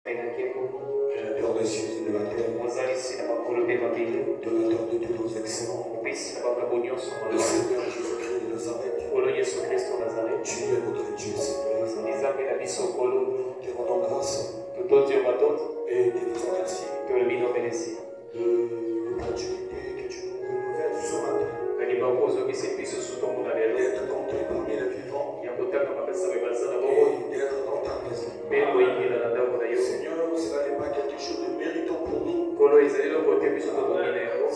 Créateur des cieux et de la terre, donateur de tous nos excellents, le Seigneur Jésus-Christ de Nazareth, tu es notre Dieu, Seigneur. Nous te rendons grâce et te disons merci de l'opportunité que tu nous renouvelles ce matin d'être compris parmi les vivants et d'être dans ta maison. Seigneur, cela n'est pas quelque chose de méritant pour nous. Ce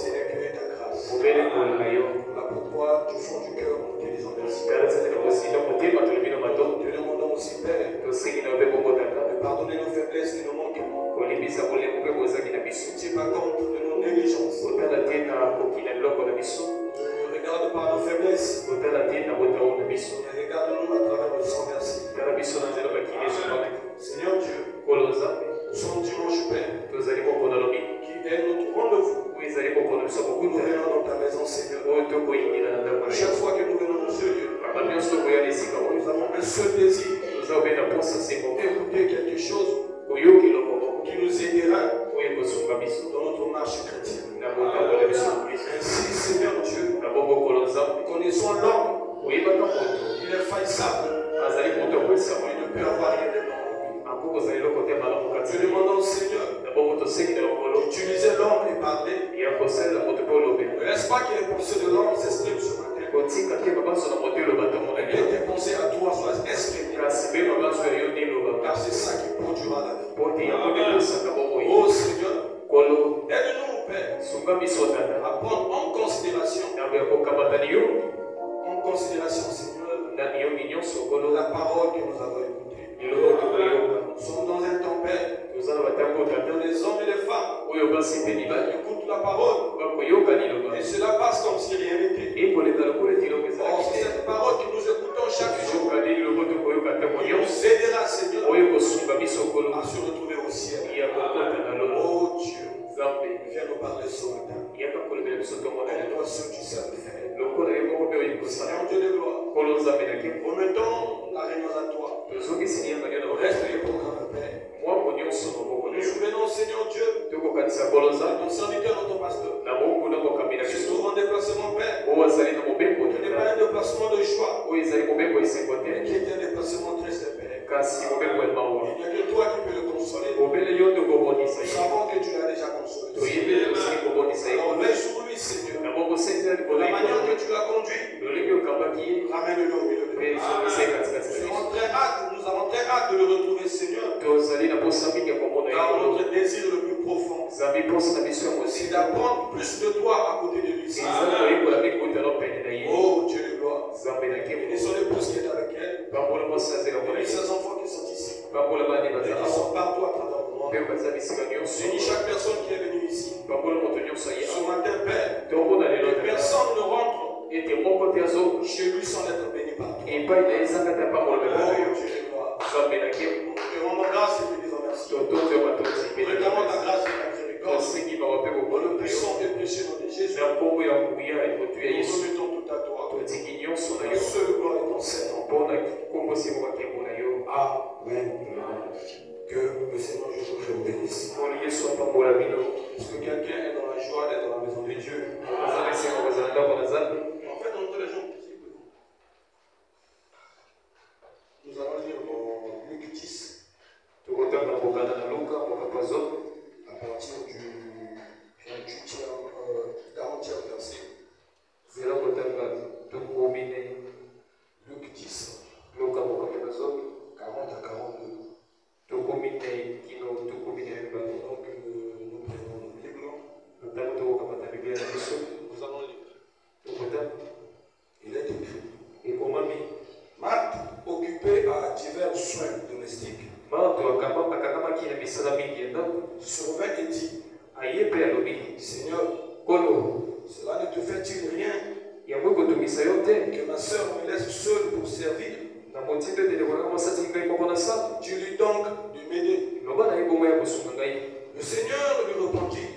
n'est que ta grâce. Voilà pourquoi du fond du cœur, nous te disons merci. Te demandons aussi, Père, de pardonner nos faiblesses et nos manquements. Ne tiens pas compte de nos négligences. Ne regarde pas nos faiblesses. Mais regarde-nous à travers le sang versé. Seigneur Dieu, nous sommes dimanche Père, qui est notre rendez-vous. Nous venons dans ta maison, Seigneur. Chaque fois que nous venons dans ce lieu, nous avons un seul désir d'écouter quelque chose qui nous aidera dans notre marche chrétienne. Ainsi, Seigneur Dieu, connaissons l'homme. Il est faillissable. Il ne peut avoir rien de bon. Te demandons, Seigneur, d'utiliser l'homme et parler. Ne laisse pas que les pensées de l'homme s'expriment ce matin. Que tes pensées à toi soient exprimées. Car c'est ça qui produira la vie. Oh Seigneur, aide-nous, Père, à prendre en considération, Seigneur, la parole que nous avons écoutée. Nous sommes dans un temps, Père, dans les hommes et les femmes écoutent la parole et cela passe comme si rien n'était. Or, c'est cette parole que nous écoutons chaque jour qui nous aidera, Seigneur, à se retrouver au ciel. Oh Dieu, viens nous parler ce matin. Et toi seul tu sais le faire. Seigneur Dieu de gloire, remettons la réunion à toi. Reste les programmes, Père. Nous souvenons, Seigneur Dieu, de ton serviteur, notre pasteur. Je suis souvent en déplacement, Père. Ce n'est pas un déplacement de choix, mais qui est un déplacement triste, Père. Il n'y a que toi qui peux le consoler. Nous savons que tu l'as déjà consolé. Alors veille sur lui, Seigneur. De la manière que tu l'as conduit, ramène-le au milieu de nous. Nous avons très hâte de le retrouver, Seigneur. Car notre désir le plus profond, c'est d'apprendre plus de toi à côté de lui. Oh Dieu de gloire. Et son épouse qui est avec elle. Et ses enfants qui sont ici. Et qui sont partout à travers le monde. Bénis chaque personne qui est venue ici. Ce matin, Père, que personne ne rentre chez lui sans être béni par toi. Oh Dieu de gloire. Nous te rendons grâce et te disons merci. Réclamons ta grâce et ta miséricorde. Dans le puissant et précieux nom de Jésus. Nous remettons tout à toi. La seule gloire est en cet nom. Amen. Que le Seigneur Jésus vous bénisse. Est-ce que quelqu'un est dans la joie d'être dans la maison de Dieu? En fait, dans tous les jours, nous allons lire dans Luc 10 à partir du 40e verset. Luc 10, 40 à 42. Donc, nous prenons nos Bibles. Nous allons lire. Il est écrit. Marthe, occupée à divers soins domestiques, se revint et dit, Seigneur, cela ne te fait-il rien que ma soeur me laisse seule pour servir? Dis-lui donc de m'aider. Le Seigneur lui répondit,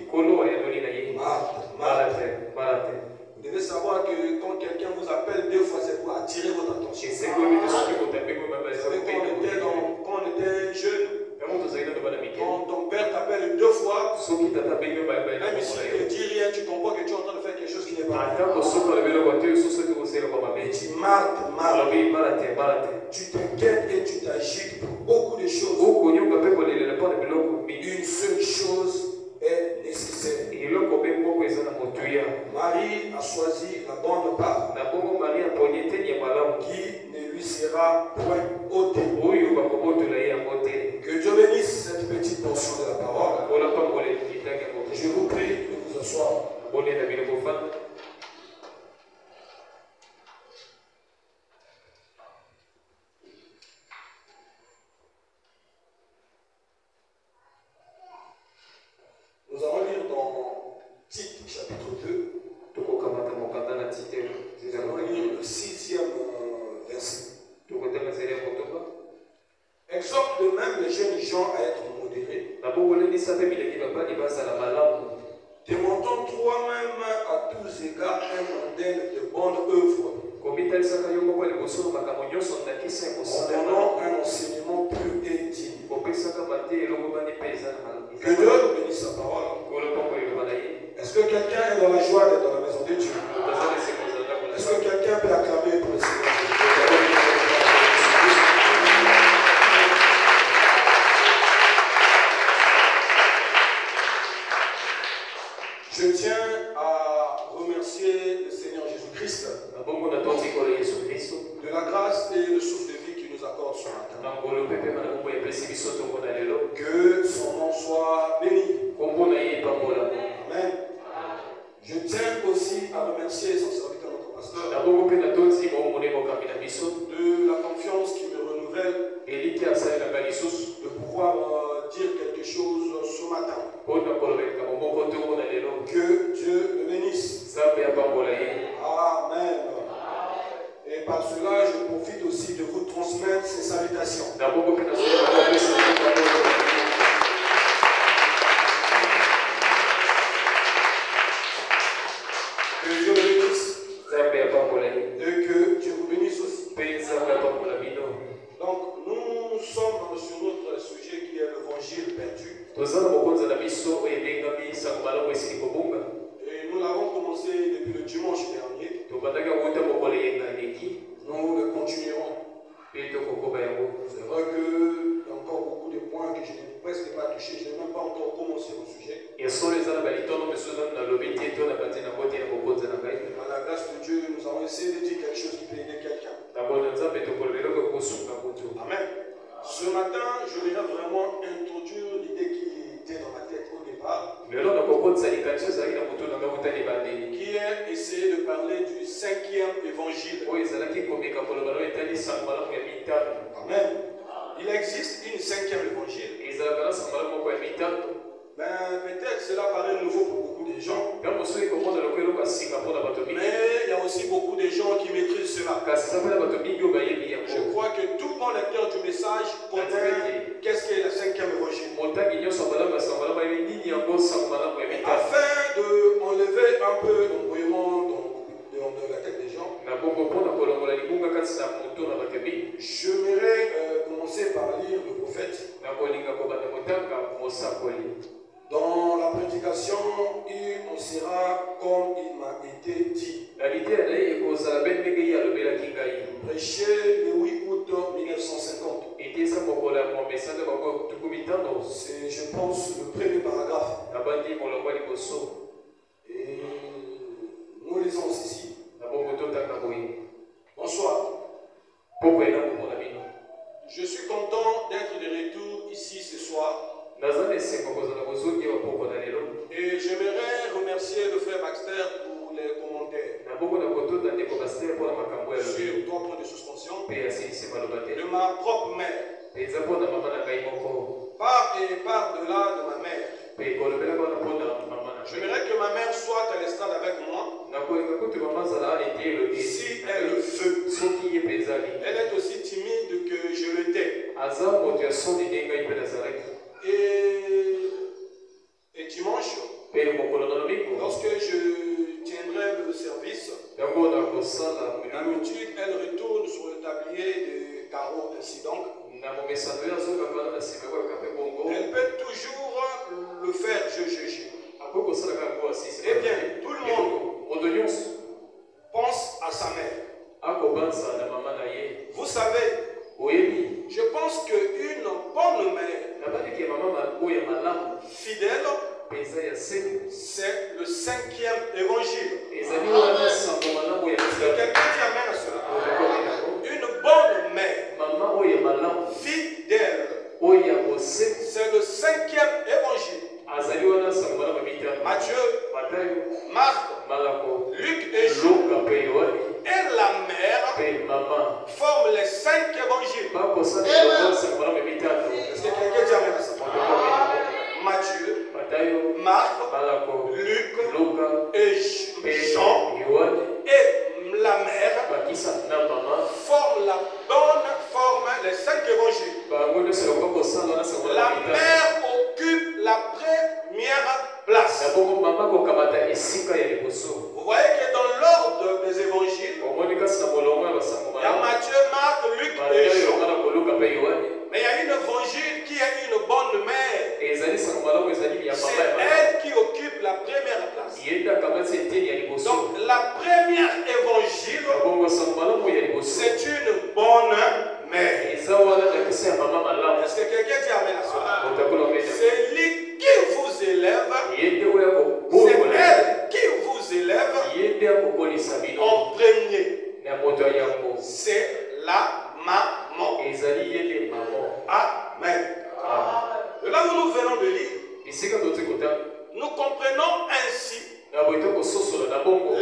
Marthe, Marthe, vous devez savoir que quand quelqu'un vous appelle 2 fois, c'est pour attirer votre attention. Vous savez, quand on était jeune, quand Même si tu ne dis rien, tu comprends que tu es en train de faire quelque chose qui n'est pas bien. Et tu marques mal. Tu t'inquiètes et tu t'agites pour beaucoup de choses. Une seule chose est nécessaire. Marie a choisi la bonne part qui ne lui sera point ôtée. Que Dieu bénisse cette petite portion de la parole. Je vous prie de vous asseoir. Nous allons lire dans Tite chapitre 2. Nous allons lire le 6e verset. Exhorte de même les jeunes gens à être modérés, démontrant toi-même à tous égards un modèle de bonne œuvre, en donnant un enseignement pur et digne. Que Dieu bénisse sa parole. Est-ce que quelqu'un est dans la joie d'être dans la maison de Dieu? Est-ce que quelqu'un peut acclamer pour le Seigneur? Je tiens à remercier le Seigneur Jésus-Christ de la grâce et le souffle de vie qu'il nous accorde ce matin. Que son nom soit béni. Amen. Je tiens aussi à remercier son serviteur, notre pasteur, de la confiance qu'il me renouvelle de pouvoir dire quelque chose ce matin. Que Dieu le bénisse. Amen. Et par cela, je profite aussi de vous transmettre ces salutations. Que Dieu le bénisse. Et que Dieu vous bénisse aussi. Donc, nous sommes sur notre sujet qui est l'évangile perdu. Et nous l'avons commencé depuis le dimanche dernier. Nous le continuerons. C'est vrai qu'il y a encore beaucoup de points que je n'ai presque pas touchés. Je n'ai même pas encore commencé le sujet. Par la grâce de Dieu, nous allons essayer de dire quelque chose qui peut aider quelqu'un. Amen. Ce matin, je voudrais vraiment introduire l'idée qui était dans ma tête au départ, qui est essayer de parler du 5e évangile. Amen. Il existe une 5e évangile. Ben, peut-être cela paraît nouveau pour beaucoup de gens. Mais il y a aussi beaucoup de gens qui maîtrisent cela. Je crois que tout bon lecteur du message connaît qu'est-ce qu'est la 5e évangile. Afin d'enlever un peu l'embrouillement dans la tête des gens, j'aimerais commencer par lire le prophète. Dans la prédication, il en sera comme il m'a été dit. Prêché le 8 août 1950. C'est, je pense, le premier paragraphe. Et nous lisons ceci. Bonsoir. Je suis content d'être de retour ici ce soir. Et j'aimerais remercier le frère Baxter pour les commentaires sur l'ordre de suspension de ma propre mère. Par delà de ma mère. J'aimerais que ma mère soit à l'estrade avec moi. Si elle le veut. Elle est aussi timide que je l'étais. Et dimanche, lorsque je tiendrai le service, d'habitude, elle retourne sur le tablier de carreaux ainsi donc. Elle peut toujours le faire, je fidèle, c'est le 5e évangile. Quelqu'un dit amen à cela. Une bonne mère, fidèle, c'est le 5e évangile. Matthieu, Marc, Luc et Jean et la mère forment les 5 évangiles. Est-ce que quelqu'un dit amen à ça? Matthieu, Marc, Luc et Jean et la mère forment la bonne forme, les 5 évangiles. La mère occupe la première place. Vous voyez que dans l'ordre des évangiles, il y a Matthieu, Marc, Luc et Jean. Mais il y a une évangile qui est une bonne mère. C'est elle qui occupe la première place. Donc la première évangile, c'est une bonne mère. Est-ce que quelqu'un dit amen à cela? C'est lui qui vous élève. C'est elle qui vous élève en premier. C'est la maman. Amen. De là où nous venons de lire, nous comprenons ainsi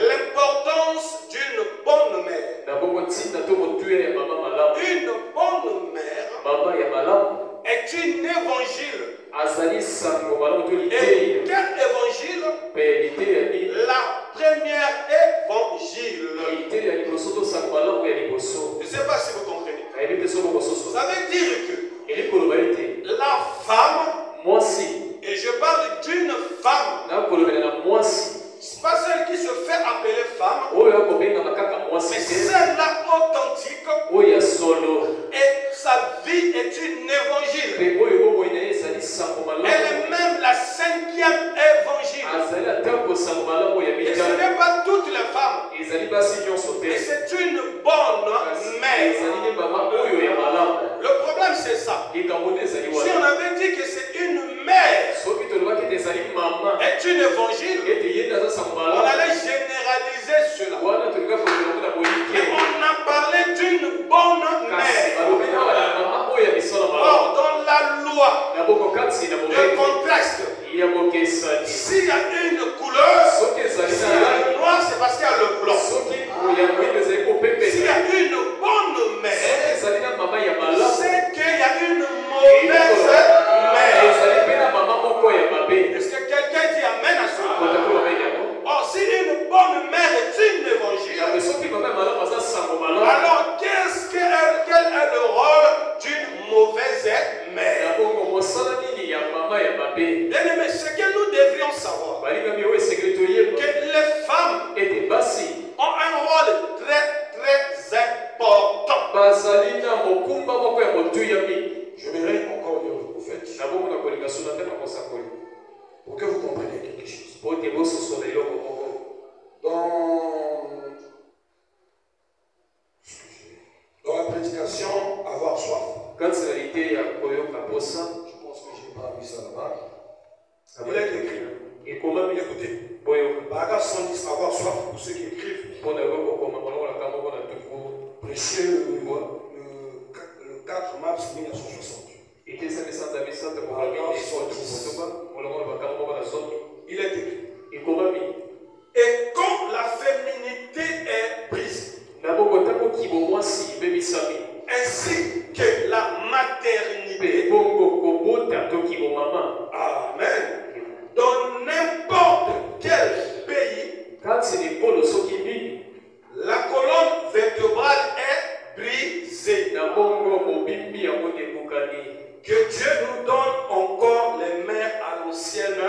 l'importance d'une bonne mère. Une bonne mère est une évangile. Et quel évangile? La première évangile. Je ne sais pas si vous comprenez. Ça veut dire que la femme, et je parle d'une femme, c'est pas celle qui se fait appeler femme, mais celle-là authentique, et sa vie est une évangile. Elle est même la 5e évangile. Et ce n'est pas toutes les femmes, mais c'est une bonne mère. Le problème c'est ça. Si on avait dit que c'est une mère, est une évangile, on allait généraliser cela. Mais on a parlé d'une bonne mère. Or, dans la loi de contraste, s'il y a une couleur, s'il y a le noir, c'est parce qu'il y a le blanc. S'il y a une bonne mère, c'est qu'il y a une mauvaise mère. Est-ce que quelqu'un dit amen à cela? Or, si une bonne mère est une évangile, alors quel est le rôle d'une mauvaise mère? Bien-aimés, ce que nous devrions savoir, que les femmes ont un rôle très très important. J'aimerais encore lire le prophète pour que vous compreniez quelque chose. Dans la prédication, avoir soif. Je pense que je n'ai pas mis ça là-bas. Il est écrit. Écoutez, paragraphe 110, avoir soif pour ceux qui écrivent. Prêché le 4 mars 1968. Il est écrit. Et quand la féminité est prise, ainsi que la maternité, amen, dans n'importe quel pays, la colonne vertébrale est brisée. Que Dieu nous donne encore les mères à l'ancienne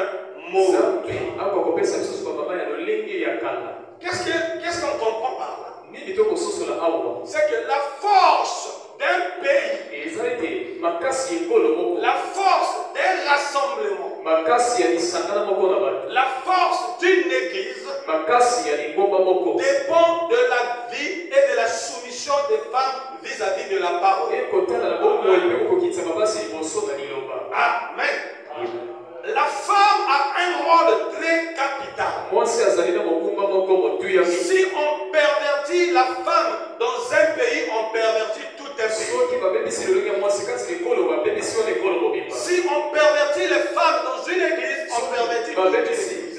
mode. Qu'est-ce qu'on comprend par là? C'est que la force d'un pays, la force d'un rassemblement, la force d'une église dépend de la vie et de la soumission des femmes vis-à-vis de la parole. Amen. Si on pervertit la femme dans un pays, on pervertit tout un pays. Si on pervertit les femmes dans une église, on pervertit toute l'église.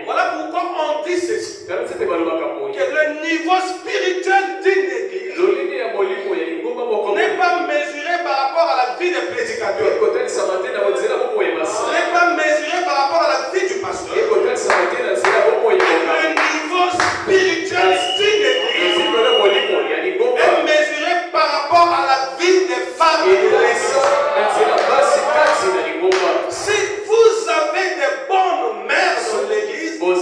Voilà pourquoi on dit ceci. Que le niveau spirituel d'une église n'est pas mesuré par rapport à la vie des prédicateurs. N'est pas mesuré par rapport à la vie du pasteur. Le niveau spirituel d'une église est mesuré par rapport à la vie des femmes de l'église. Si vous avez des bonnes mères dans l'église, vous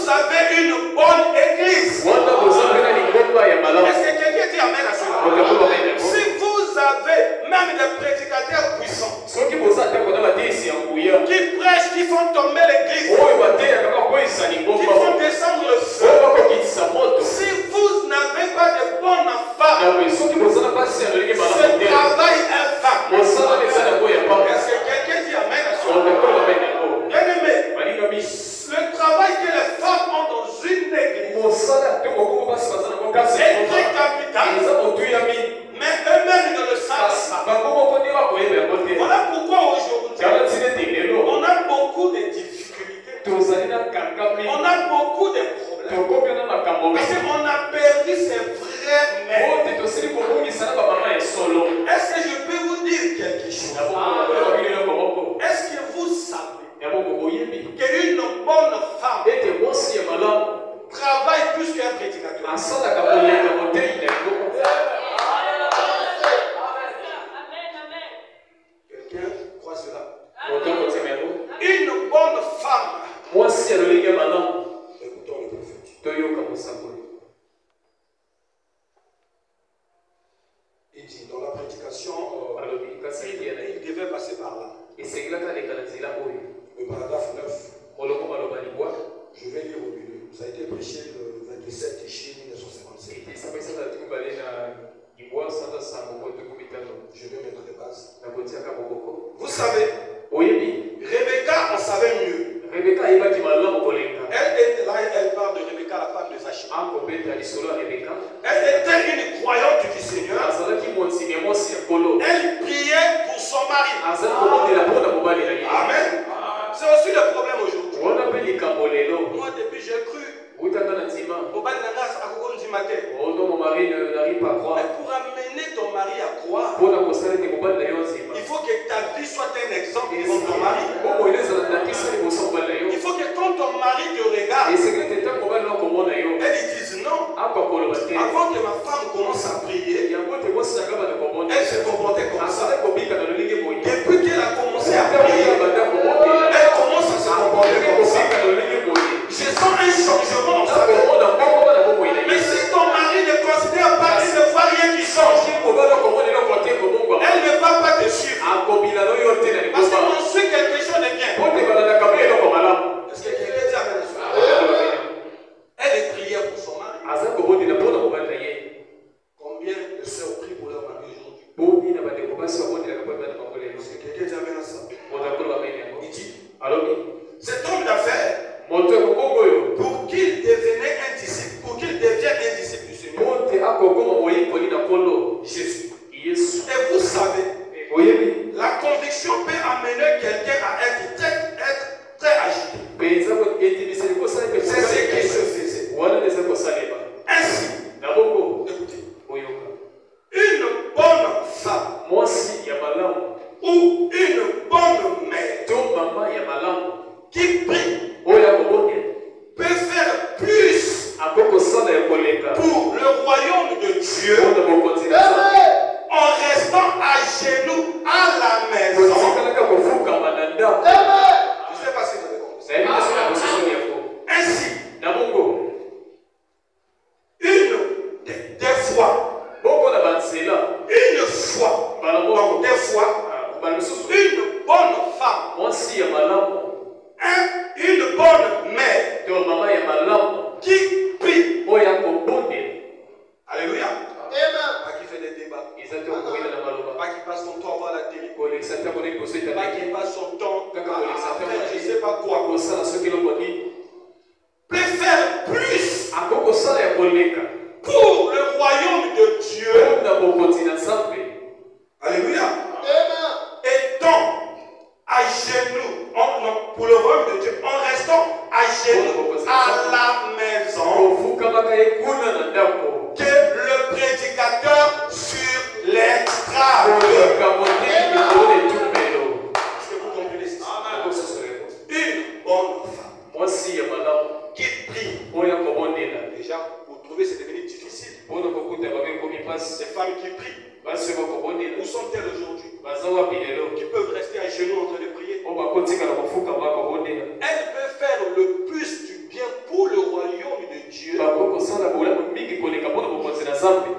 avez une bonne église. Est-ce que quelqu'un dit amen à cela? Si vous avez même des prédicateurs puissants qui prêchent, qui font tomber l'église, qui font descendre le feu, si vous n'avez pas de bonnes femmes, ce travail est vain. Est-ce que quelqu'un dit amen à cela? Bien-aimé, le travail que les femmes ont dans une église est très capital, mais eux-mêmes ne le savent pas. Voilà pourquoi aujourd'hui on a beaucoup de difficultés, on a beaucoup de problèmes, parce qu'on a perdu ses vraies mères. Est-ce que je peux vous dire quelque chose? Est-ce que vous savez qu'une bonne femme travaille plus qu'un prédicateur? Quelqu'un croit cela? Une bonne femme. Écoutons le prophète. Il dit dans la prédication, il devait passer par là. Le paragraphe 9. Je vais lire au milieu. Ça a été prêché le 27 juillet 1957. Je vais mettre les bases. Vous savez, Rebecca en savait mieux. Elle était là, elle parle de Rebecca, la femme de Zachi. Elle était une croyante du Seigneur. Elle priait pour son mari. Amen. C'est aussi le problème aujourd'hui. Moi, depuis, j'ai cru. Mon mari n'arrive pas à croire. Mais pour amener ton mari à croire, il faut que ta vie soit un exemple devant ton mari. Il faut que quand ton mari te regarde, elle dise non. Avant que ma femme commence à prier, elle se comportait comme ça. Depuis qu'elle a commencé à prier, elle commence à se comporter comme ça. Je sens un changement. Mais si ton mari ne considère pas, il ne voit rien qui change, elle ne va pas te suivre. Parce qu'on suit quelque chose de bien. Est-ce que quelqu'un dit amen? Elle est prière pour son mari. Combien de sœurs prient pour leur mari aujourd'hui? Est-ce que quelqu'un dit amen à ça? Il dit, cet homme d'affaires, pour qu'il devienne un disciple, du Seigneur, Jésus. Et vous savez, la conviction peut amener quelqu'un à être très agité. C'est ce qui se faisait. Ainsi, écoutez, une bonne femme ou une bonne mère qui prie peut faire plus pour le royaume de Dieu en restant à genoux à la maison. Je ne sais pas si vous avez compris. Ainsi, une bonne femme, une bonne mère qui prie. Alléluia. Pas qui fait des débats. Pas qui passe son temps à voir la télé. passe son temps à faire je ne sais pas quoi. Préfère plus pour le royaume de Dieu. Alléluia. Étant à genoux, pour le royaume de Dieu, en restant à genoux à la maison, que le prédicateur sur l'estrade. Est-ce que vous comprenez ça? Une bonne femme qui prie. Déjà, pour trouver, c'est devenu difficile. Ces femmes qui prient. Où sont-elles aujourd'hui? Qui peuvent rester à genoux en train de prier. Elles peuvent faire le plus du bien pour le royaume de Dieu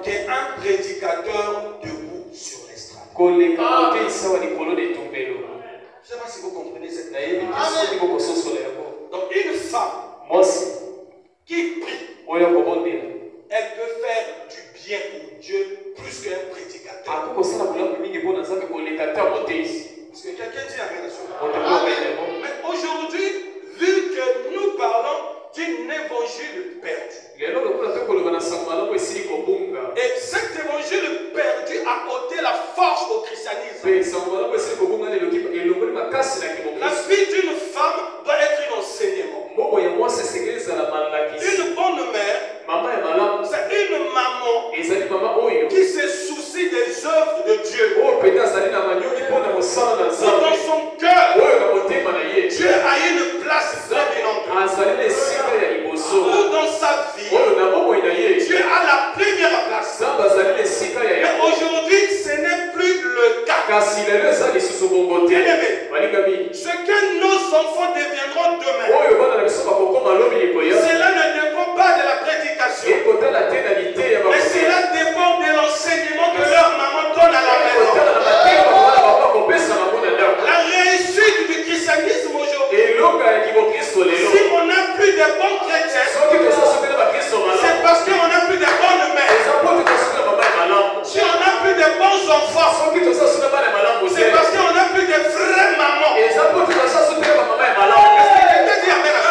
qu'un prédicateur debout sur l'estrade. Je ne sais pas si vous comprenez cette naïveté. Donc une femme qui prie, elle peut faire du bien pour Dieu plus qu'un prédicateur. Parce que quelqu'un dit amen à cela. Mais aujourd'hui, vu que nous parlons d'un évangile perdu, et cet évangile perdu a ôté la force au christianisme, la vie d'une femme doit être un enseignement. Une bonne mère, c'est une maman qui se soucie des œuvres de Dieu. Dans son cœur, Dieu a une place dominante. Ou dans sa vie, Dieu a la première place. Mais aujourd'hui, ce n'est plus le cas. Bien-aimés, ce que nos enfants deviendront demain, cela ne dépend pas de la prédication, mais cela dépend de l'enseignement que leur maman donne à la maison. La réussite du christianisme aujourd'hui, si on n'a plus de bons chrétiens, c'est parce qu'on n'a plus de bonnes mères. Si on n'a plus de bons enfants, c'est parce qu'on n'a plus de vraies mamans. Est-ce que quelqu'un dit amen à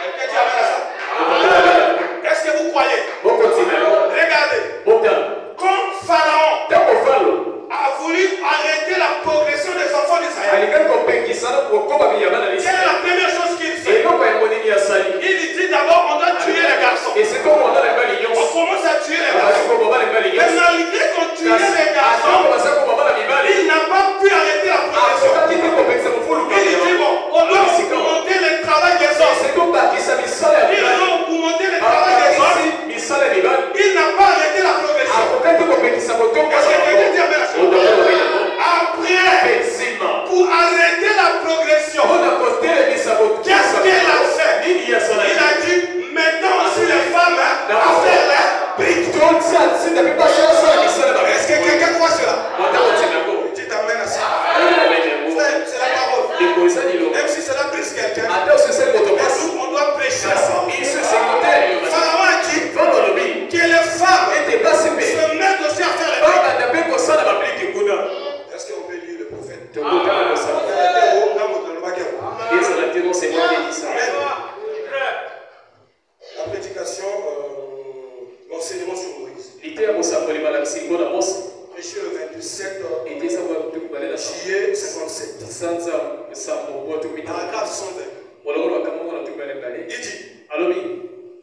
Quelqu'un dit amen à ça? Est-ce que vous croyez? Regardez. Quand Pharaon a voulu arrêter la progression des enfants d'Israël, quelle est la première chose qu'il fait? Il dit d'abord on doit tuer les garçons. On commence à tuer les garçons. Mais malgré qu'on tuait les garçons, il n'a pas pu arrêter la progression. Il dit bon, on doit augmenter le travail des hommes. Il doit augmenter le travail des hommes. Il n'a pas arrêté la progression. Est-ce que quelqu'un dit amen à ça? Après, pour arrêter la progression, qu'est-ce qu'il a fait? Il a dit, mettons aussi les femmes à faire les briques. Est-ce que quelqu'un croit cela? Dites amen à ça. C'est la parole. Même si cela brise quelqu'un, on doit prêcher ça. Pharaon a dit que les femmes se mettent aussi à faire les briques. Est-ce qu'on peut lire le prophète? La prédication, l'enseignement sur Moïse. Prêché le 27 juillet 57. Paragraphe 120. Il dit,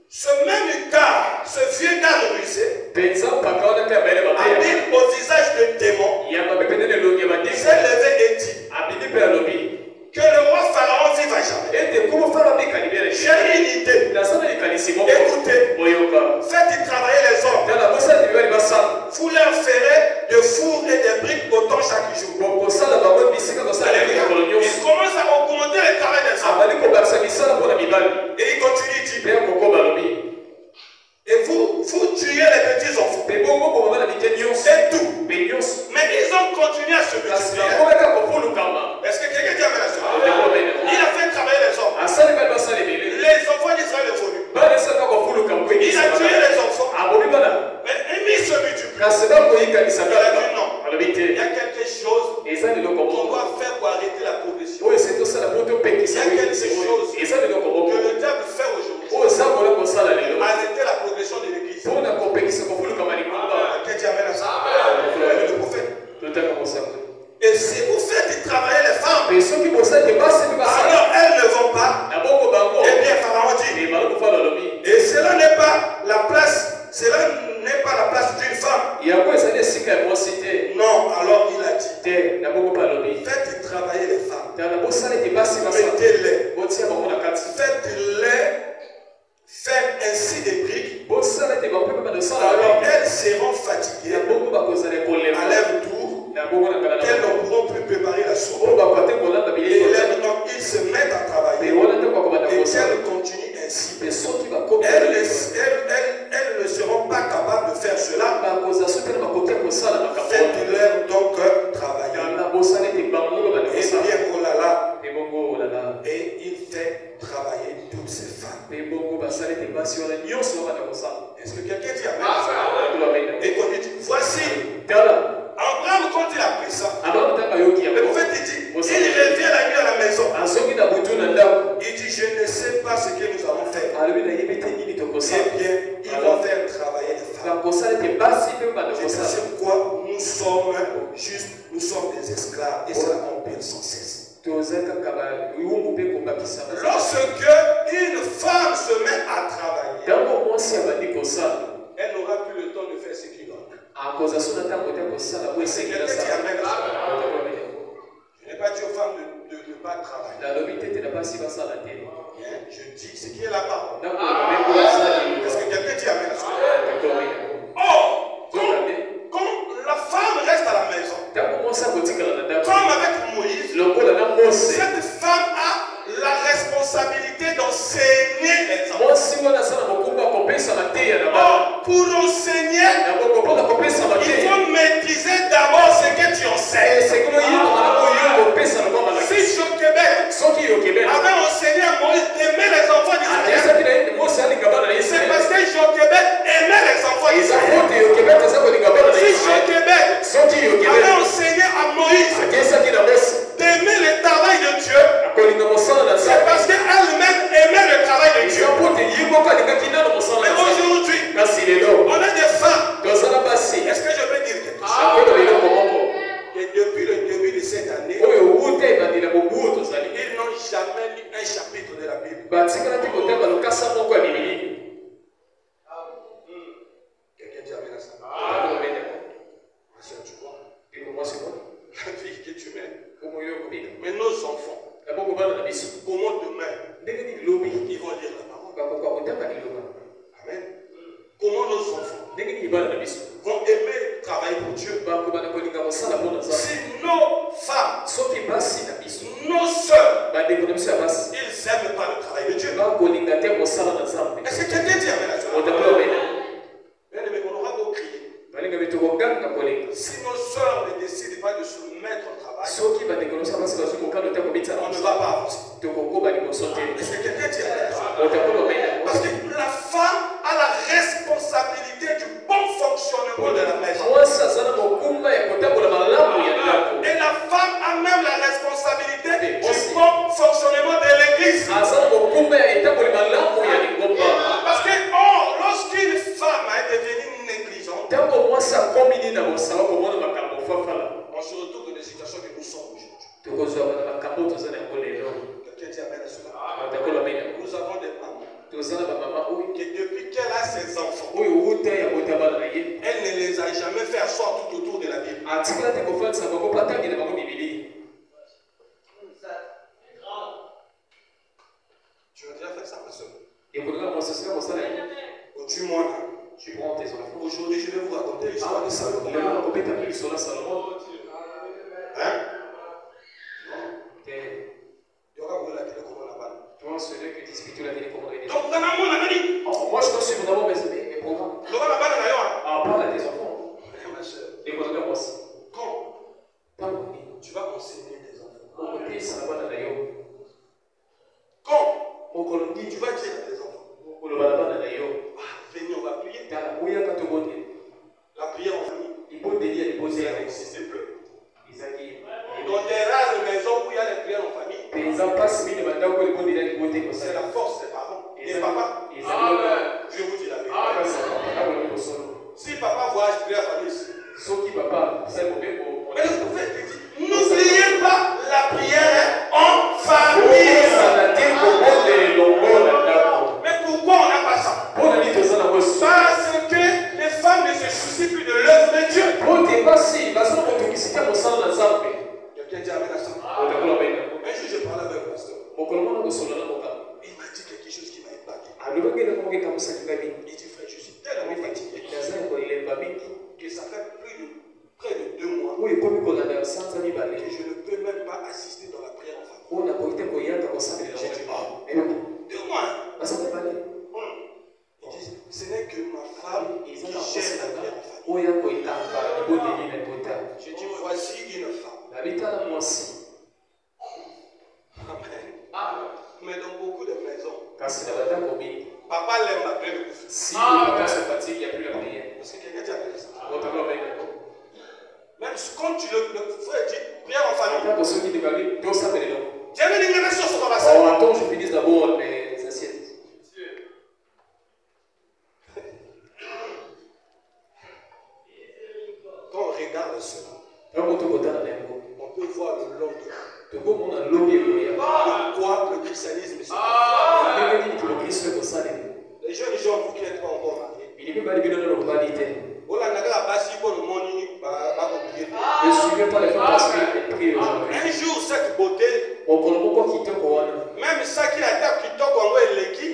ce même gars, ce vieux gars nourrissé, habile au visage de démon, s'est levé et dit que le roi Pharaon vive à jamais. J'ai une idée. Écoutez, faites travailler les hommes. Vous leur ferez de fours et des briques autant chaque jour. Il commence à augmenter le travail des hommes. Et il continue, il dit, et vous tuez les petits enfants. C'est tout. Mais ils ont continué à se multiplier. Est-ce que quelqu'un dit amen à ça? Il a fait travailler les hommes. Les enfants d'Israël évoluent. Il a tué les enfants. Mais ils se multiplient. Il a dit non. Il y a quelque chose qu'on doit faire pour arrêter la progression. Il y a quelque chose que le diable fait aujourd'hui. Arrêter la progression de l'église. Quelqu'un dit amen à ça? Le prophète. Et si vous faites travailler les femmes, alors elles ne vont pas. Eh bien, Pharaon dit, et cela n'est pas la place d'une femme. Non, alors il a dit, faites travailler les femmes. Mettez-les. Faites-les faire ainsi des briques. Alors elles seront fatiguées à leur tour, qu'elles ne pourront plus préparer la soupe. Et ils se mettent à travailler. Et qu'elles continuent ainsi. Elles ne seront pas capables de faire cela. Faites-leur donc travailler. Et bien, oh là là. Et il fait travailler toutes ces femmes. Est-ce que quelqu'un dit amen? Et qu'on lui dit, voici. Abraham, quand il a pris ça, le prophète dit, il revient la nuit à la maison. Il dit, je ne sais pas ce que nous allons faire. Eh bien, il va faire travailler les femmes. Je sais sur quoi nous sommes juste, nous sommes des esclaves. Et ça empire sans cesse. Lorsque une femme se met à travailler, elle n'aura plus le temps de faire ce qu'il doit. C'est quelqu'un qui amène ça. Je n'ai pas dit aux femmes de ne pas travailler. Je dis ce qui est la parole. Est-ce que quelqu'un dit amène ça? Oh, quand la femme reste à la maison, comme avec Moïse, cette femme a la responsabilité d'enseigner les enfants. Pour enseigner, il faut maîtriser d'abord ce que tu enseignes. Si Jochebed avait enseigné à Moïse d'aimer les enfants d'Israël, c'est parce que Jochebed aimait les enfants d'Israël. Si Jochebed avait enseigné à Moïse d'aimer le travail de Dieu, c'est parce qu'elle-même aimait le travail de Dieu. vont aimer travailler pour Dieu. Si nos femmes, nos soeurs, ils n'aiment pas le travail de Dieu. Est-ce que quelqu'un dit amen à ça? Bien aimé, on aura beau crier. Si nos soeurs ne décident pas de se mettre au travail, on ne va pas avancer. Est-ce que quelqu'un dit amen à ça? Parce que la femme a la responsabilité du bon fonctionnement de la maison. Et la femme a même la responsabilité du bon fonctionnement de l'église. Parce que lorsqu'une femme est devenue négligente, on se retrouve dans des situations que nous sommes aujourd'hui. Quelqu'un dit amen à cela. Nous avons des mamans qui depuis qu'elle a ses enfants, elle ne les a jamais fait asseoir tout autour de la Bible. Tu as déjà fait ça, ma soeur? Tu prends tes enfants. Aujourd'hui, je vais vous raconter l'histoire de Salomon. Hein? Donc, moi je suis vraiment mes programmes. Parle à tes enfants. Ma soeur. Quand tu vas enseigner tes enfants. Quand tu vas dire à tes enfants. Venez, on va prier. La prière en famille. Ça n'existe plus. Dans des rares maisons où il y a les prières en famille, c'est la force des parents. Et papa, je vous dis la vérité. Si papa voyage prier en famille, mais le prophète dit, n'oubliez pas la prière en famille. Mais pourquoi on n'a pas ça? Parce que les femmes ne se soucient plus de l'œuvre de Dieu. Quelqu'un dit amen à ça. Un jour, je parlais avec un pasteur. Il m'a dit quelque chose qui m'a impacté. Il dit, frère, je suis tellement fatigué que ça fait près de 2 mois que je ne peux même pas assister dans la prière en famille. J'ai dit, 2 mois. Il dit, ce n'est que ma femme qui gère la prière en famille. J'ai dit, voici une femme. Amen. Mais dans beaucoup de maisons, papa l'aime la prière de coups. Si papa se fatigue, il n'y a plus la prière. Parce que quelqu'un dit avec ça. Même quand tu le frère dit prière en famille. J'avais une révélation sur ma salle. Attends, je finisse d'abord les assiettes. Quand on regarde cela, on peut voir le long de pourquoi le christianisme se fait. Les jeunes gens, vous qui n'êtes pas encore mariés, ne suivez pas les femmes parce qu'elles prient aujourd'hui. un jour, cette beauté, même ça qui a été qui toque,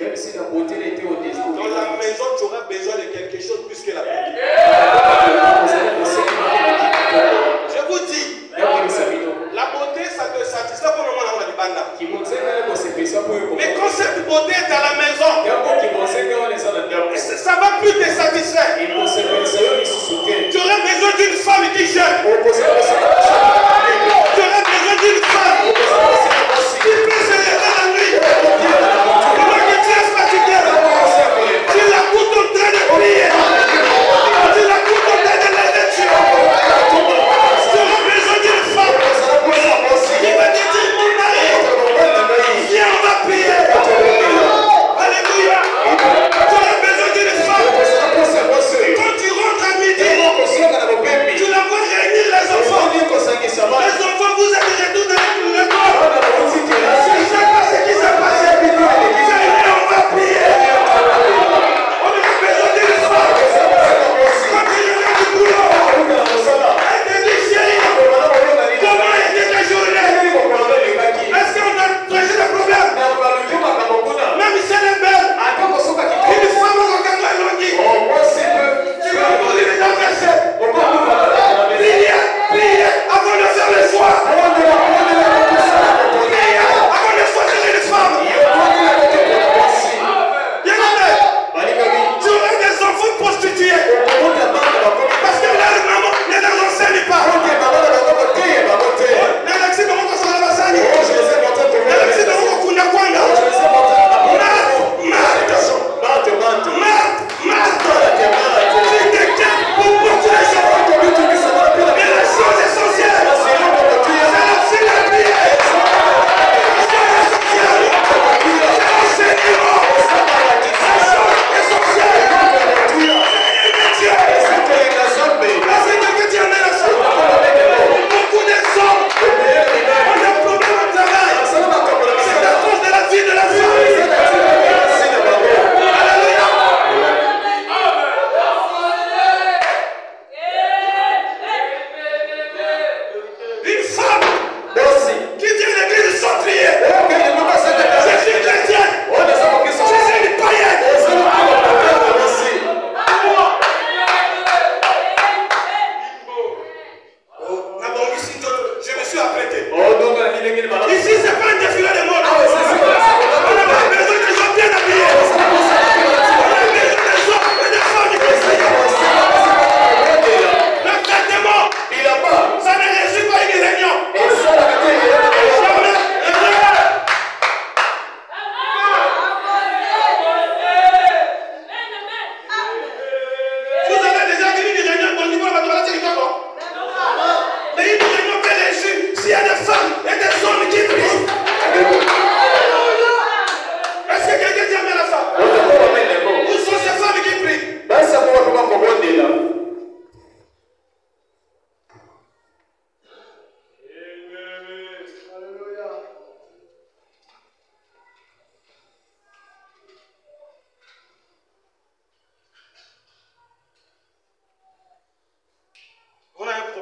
même si la beauté était au dessus, dans la maison, tu auras besoin de quelque chose plus que la beauté. Je vous dis, la beauté, ça te satisfait pour le moment. Mais quand cette beauté est à la maison, ça ne va plus te satisfaire. Tu auras besoin d'une femme qui gère. Tu auras besoin d'une femme qui peut se lever la nuit. Tu vois que tu es fatigué. Tu la coûtes en train de prier. Tu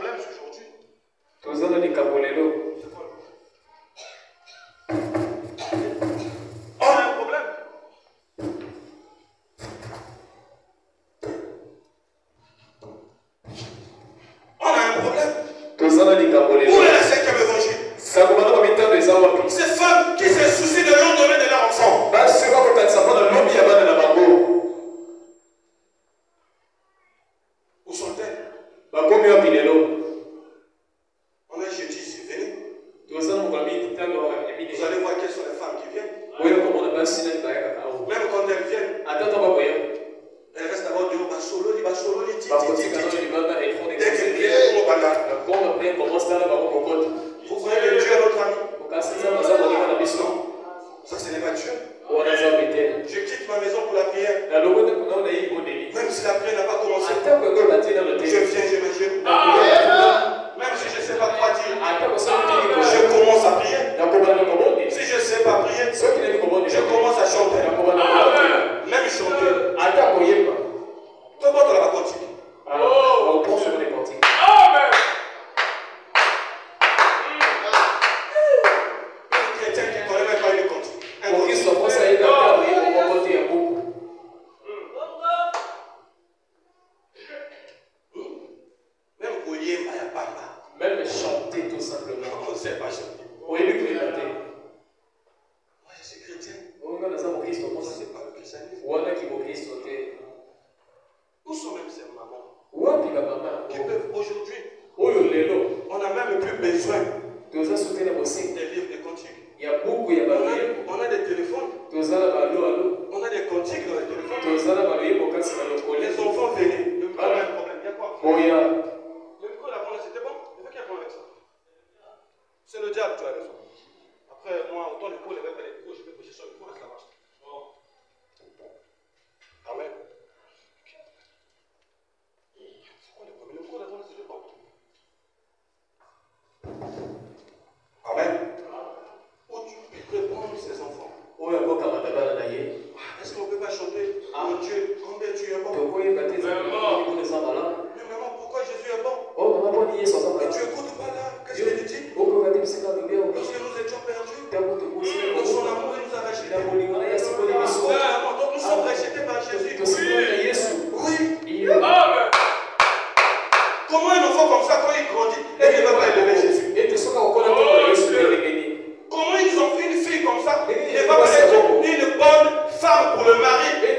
problème aujourd'hui. Tous les cabolelo. On a un problème. On a un problème. Où est la cinquième évangile? Ces femmes qui se soucient de l'endemain de leur enfant. Où sont-elles? On a jeudi ici, venez. Vous allez voir quelles sont les femmes qui viennent. Même quand elles viennent, elles restent d'abord dehors, basolo, dès qu'elles viennent, vous voyez le Dieu à notre ami. Ça, ce n'est pas Dieu. Je quitte ma maison pour la prière. Même si la prière n'a pas commencé, je viens, je me jette. Même si je ne sais pas quoi dire, je commence à prier. Si je ne sais pas prier, je commence à chanter. Même chanter. Tout le monde va continuer. On prend sur les portiques. Un chrétien qui ne connaît même pas une cantique. Pour qu'ils soient pas ça, il va compter à beaucoup. Même Koye, il n'y a pas. Même chanter tout simplement. On ne sait pas chanter. Oui, lui, il a Moi, je suis chrétien. on a ça pour Christ, on Ça, c'est pas le christianisme. on a qui pour Christ, Où sont même ces mamans qui qui peuvent aujourd'hui, peuvent. on n'a même plus besoin Tous à sauter la bossée. des livres de cantiques. Il y a beaucoup, il y a pas On a des téléphones, tous à la ballo. on a des cantiques dans les téléphones. Tous à la ballo, pour quand c'est dans le collet. Les enfants venaient. Le micro, il y a un problème. Il y a quoi? Bon, il y a. Le micro, là, c'était bon? Il faut qu'il y ait un problème avec ça. C'est le diable, tu as raison. Après, moi, autant le micro, les micros, je vais coucher sur le micro, ça marche. Amen. C'est quoi le premier? Le micro, là, c'était bon. Amen. Où tu peux prendre ces enfants? Est-ce qu'on ne peut pas chanter? Mon Dieu, combien tu es bon? Mais maman, pourquoi Jésus est bon? Mais tu écoutes pas là. Qu'est-ce qu'il dit? Lorsque nous étions perdus, dans son amour, il nous a rachetés. Donc nous sommes rachetés par Jésus. Oui. Comment un enfant comme ça, quand il grandit, il ne va pas élever Jésus? Comment une fille comme ça ne va pas être une bonne femme pour le mari? Mais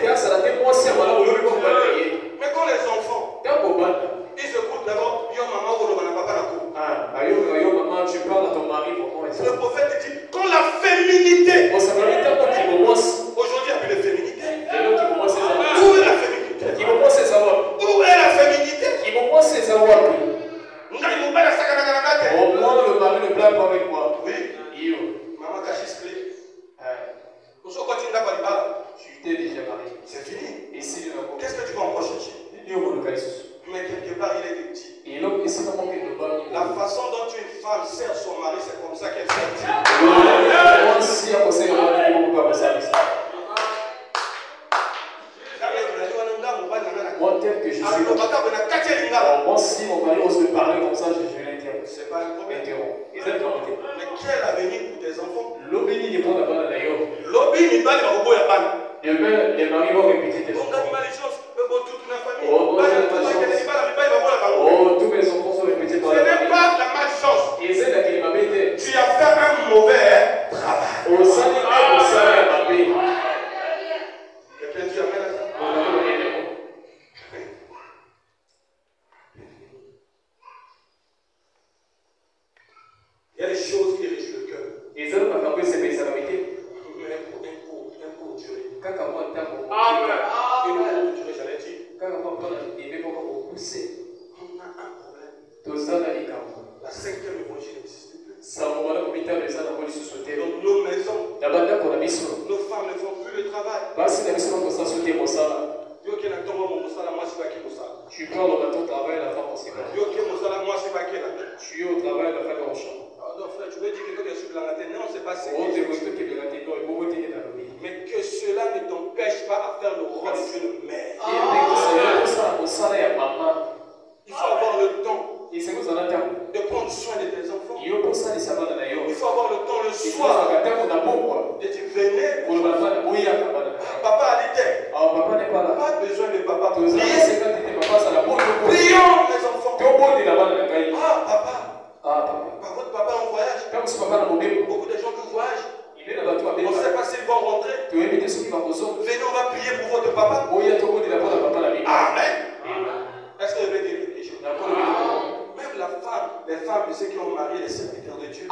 quand les enfants, ils écoutent d'abord, yo maman ou le papa la cour. Tu parles à ton mari pour moi. Le prophète dit, quand la féminité, aujourd'hui il n'y a plus de féminité. Où est la féminité? Où est la féminité? Au moins le mari ne blague pas avec moi. Oui. Maman cachiste clé. Tu t'es déjà marié. C'est fini. Ici, Qu'est-ce que tu vas encore chercher? Mais quelque part, il est petit. La façon dont une femme sert son mari, c'est comme ça qu'elle sert Dieu. Moi, tel que je suis. Moi, si mon mari ose me parler comme ça, je vais l'interrompre. C'est pas un problème. Mais quel avenir pour tes enfants? l'obéni n'est pas là-bas d'ailleurs. Demain, les maris vont répéter tes enfants. Oh, tous mes enfants sont répétés par Ce la n'est famille. pas la malchance. Et c'est là qu'il m'a bêté. Tu as fait un mauvais travail. Au sein m'a bêté. Quelqu'un dit amen à ça? Il y a des choses qui richent le cœur. Et ça, pas quand c'est payé, ça va m'aider. Mais pour un court durée. Quand moi, t'as mon. Une courte durée, j'allais dire. Quand moi, il veut pas pousser. On a un problème. Tout ça, là, il La cinquième évangile n'existe plus. Ça, on va là, comme il t'a besoin d'avoir du sous-sauté. Dans nos maisons, La bande qu'on a mis sur. nos femmes ne font plus le travail. Basi na mission pour ça sauter pour ça. Yo qui n'a pas mon moussala, moi c'est pas qui moussala. Tu parles dans ton travail, la femme aussi. Yo qui moussala, moi c'est pas qui là. Tu es au travail, la femme en champ. Non frère, tu veux dire quelqu'un qui est sur la tête? Non, c'est pas ça. Oh, t'es resté qui est de la tête, il faut voter dans le pays. Mais que cela ne t'empêche pas à faire le rôle d'une mère. Il faut avoir le temps. Il faut avoir le temps. Et c'est vous en besoin de papa. Prions les enfants. Ah papa. Par votre papa en voyage. Beaucoup de gens qui voyagent. On ne sait pas s'ils vont rentrer. Venez, on va prier pour votre papa. Amen. Est-ce que vous avez dit quelque chose? Même la femme, les femmes de ceux qui ont marié les serviteurs de Dieu.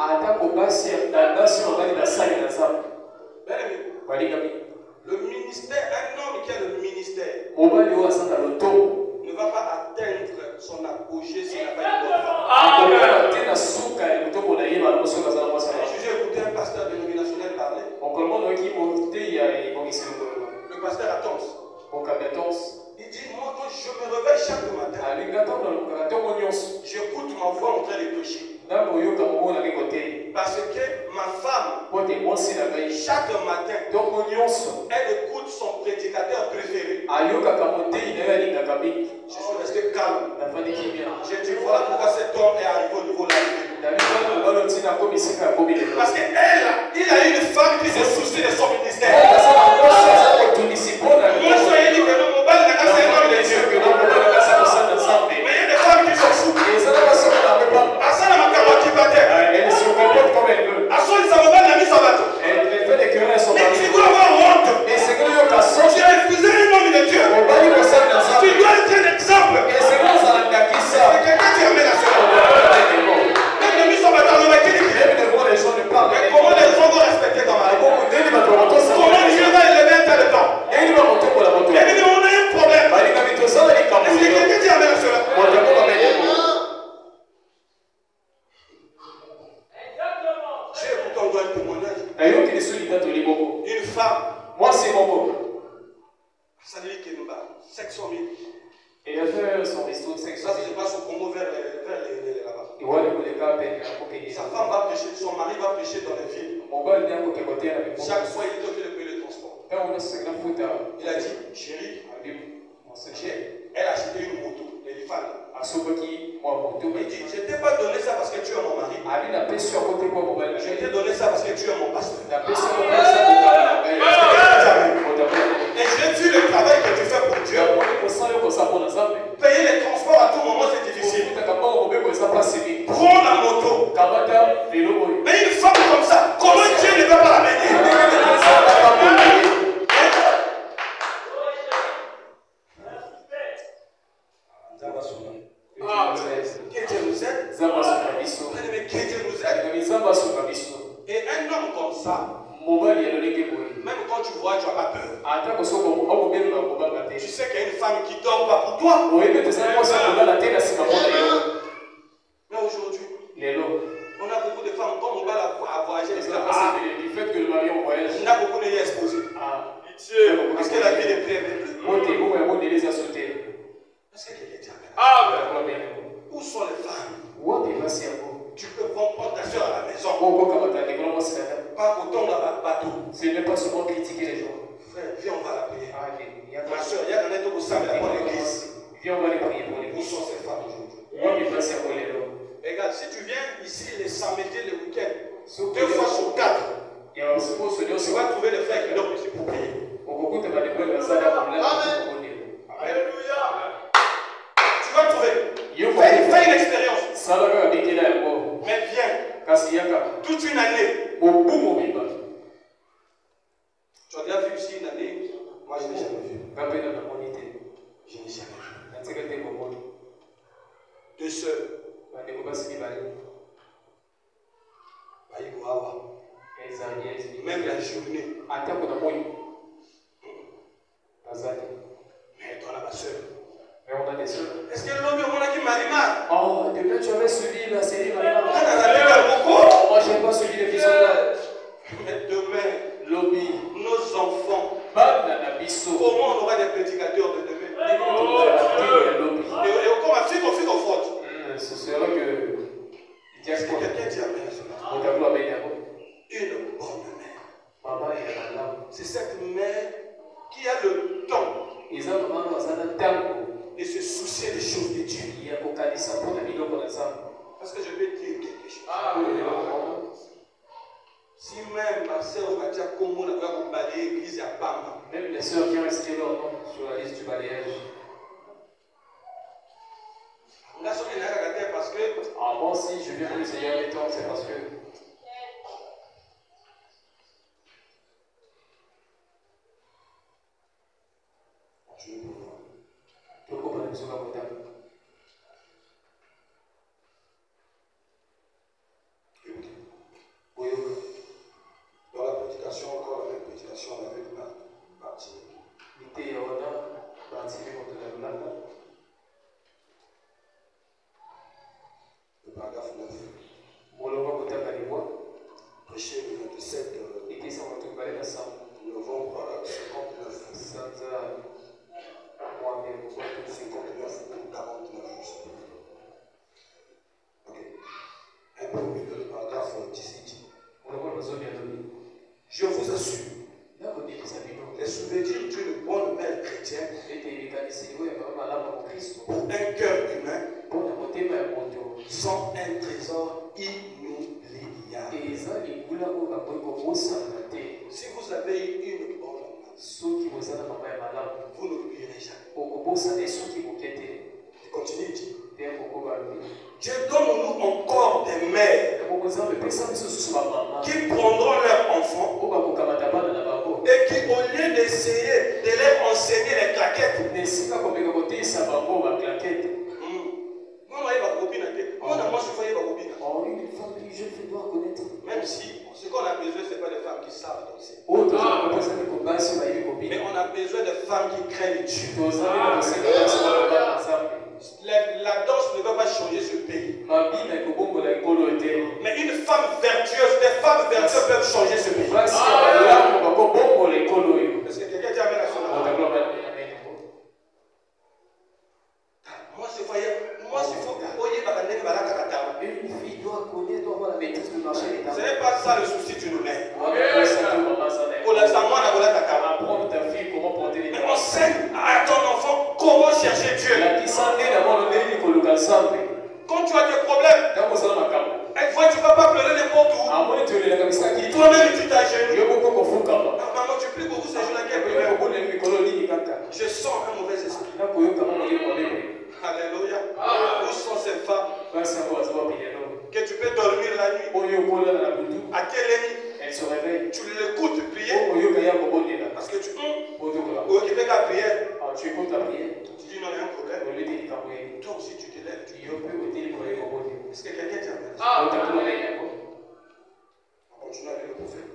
Le ministère, un homme qui a le ministère ne va pas atteindre son apogée s'il n'a pas une bonne femme. J'ai écouté un pasteur dénominationnel parler. Le pasteur Atons. Il dit, moi quand je me réveille chaque matin, j'écoute ma voix en train de prêcher. Parce que ma femme, chaque matin, elle écoute son prédicateur préféré. Je suis resté calme. J'ai dit, voilà pourquoi cet homme est arrivé au niveau de l'arrivée. Parce qu'il a une femme qui se soucie de son ministère. Moi, je lui ai dit que le mobile n'a pas un homme de Dieu. Mais il y a des femmes qui s'en foutent. Elle se comporte comme elle veut. Mais tu dois avoir honte. Tu as refusé un homme de Dieu. Tu dois être un exemple. C'est quelqu'un qui amène la soeur. Même les mises en bataille, on va dire. Mais comment les gens vont respecter ton mari? Comment Dieu va élever un tel temps? Et on a un problème. Est-ce que quelqu'un qui amène la soeur? J'ai écouté encore un témoignage. Une femme. Moi, c'est mon mot. Ça dit qu'il nous bat. 600 000. Il a fait son resto de 500 Ça, c'est pas son combo vers les là-bas. Sa femme va prêcher, son mari va prêcher dans les villes. Chaque soir, il doit payer le transport. Il a dit, chérie, elle a acheté une moto, l'éléphant. Il dit, je ne t'ai pas donné ça parce que tu es mon mari. Je t'ai donné ça parce que tu es mon pasteur. Et j'ai vu le travail que tu fais pour Dieu. Payer les transports à tout moment, c'est difficile. Prends la moto. Mais une femme comme ça, comment Dieu ne va pas la bénir? Que Dieu nous aide. Que Dieu nous aide. Et un homme comme ça, même quand tu vois, tu n'as pas peur. Tu sais qu'il y a une femme qui ne dort pas pour toi. Mais aujourd'hui, on a beaucoup de femmes, comme on va la voyager, du fait que le mari en voyage, on a beaucoup de y exposés. Parce que la vie est pleine. Est-ce que quelqu'un dit amen? Où sont les femmes? Tu peux prendre ta soeur à la maison. Pas autant dans le bateau. Ce n'est pas seulement critiquer les gens. Frère, viens, on va la prier. Ma soeur, il y a un autre qui s'appelle la bonne église. Viens, on va les prier pour les. Où sont ces femmes aujourd'hui? Regarde, si tu viens ici les samedis, les week-ends, 2 fois sur 4, tu vas trouver les frères qui dorment ici pour prier. Alléluia. Tu vas trouver. Fais une expérience. Mais viens. Toute une année. Tu as déjà vu ici une année? Moi, je n'ai jamais vu. Je n'ai jamais vu. 2 sœurs. Même la journée. Mais toi, là, ma soeur. Est-ce que l'homme on a qui Marimar? Oh, depuis tu avais suivi la série Marimar. Moi, je n'ai pas suivi l'épisode. Mais demain, lobby, nos enfants, comment on aura des prédicateurs de demain? Et comme un fille au faute. Ce serait que. Est-ce que quelqu'un dit amen? Une bonne mère. C'est cette mère qui a le temps de se soucier des choses de Dieu. Parce que je vais dire quelque chose. Si même ma soeur va dire comment on va balayer l'église à Bamba, même les soeurs qui ont inscrit leur nom Sur la liste du balayage. Parce que moi aussi, je viens pour essayer un temps, c'est parce que. Dans la prédication, encore la même prédication avec Bartimée. Le paragraphe 9. Prêché le 27 novembre 59. 59 ou 49, je sais pas. Ok. Un peu au milieu du paragraphe 18. Je vous assure, les souvenirs d'une bonne mère chrétienne pour un cœur humain sont un trésor inoubliable. Si vous avez une bonne maman, vous n'oublierez jamais. Il continue de dire. Dieu donne-nous encore des mères qui prendront leurs enfants et qui, au lieu d'essayer de leur enseigner les claquettes, même si ce qu'on a besoin, ce n'est pas des femmes qui savent danser. Mais on a besoin de femmes qui craignent Dieu. La danse ne va pas changer ce pays. Mais une femme vertueuse, des femmes vertueuses peuvent changer ce pays. Est-ce que quelqu'un dit amen à son âme? Moi, il faut une fille doit connaître, doit avoir la maîtrise du marché. Ce n'est pas ça le souci d'une mère. Apprendre ta fille comment porter les. Mais enseigne à ton enfant comment chercher Dieu. Quand tu as des problèmes, elle voit que tu ne vas pas pleurer n'importe où. Toi-même, tu t'agenouilles. Maman, tu pries beaucoup ces jours-là. Je sens un mauvais esprit. Alléluia. Où sont ces femmes que tu peux dormir la nuit? À quelle heure tu l'écoutes prier? Parce que tu occupé ta prière. Tu écoutes ta prière. Tu dis non, il y a un problème. Toi aussi, tu te lèves. Est-ce que quelqu'un dit amen? On continue avec le prophète.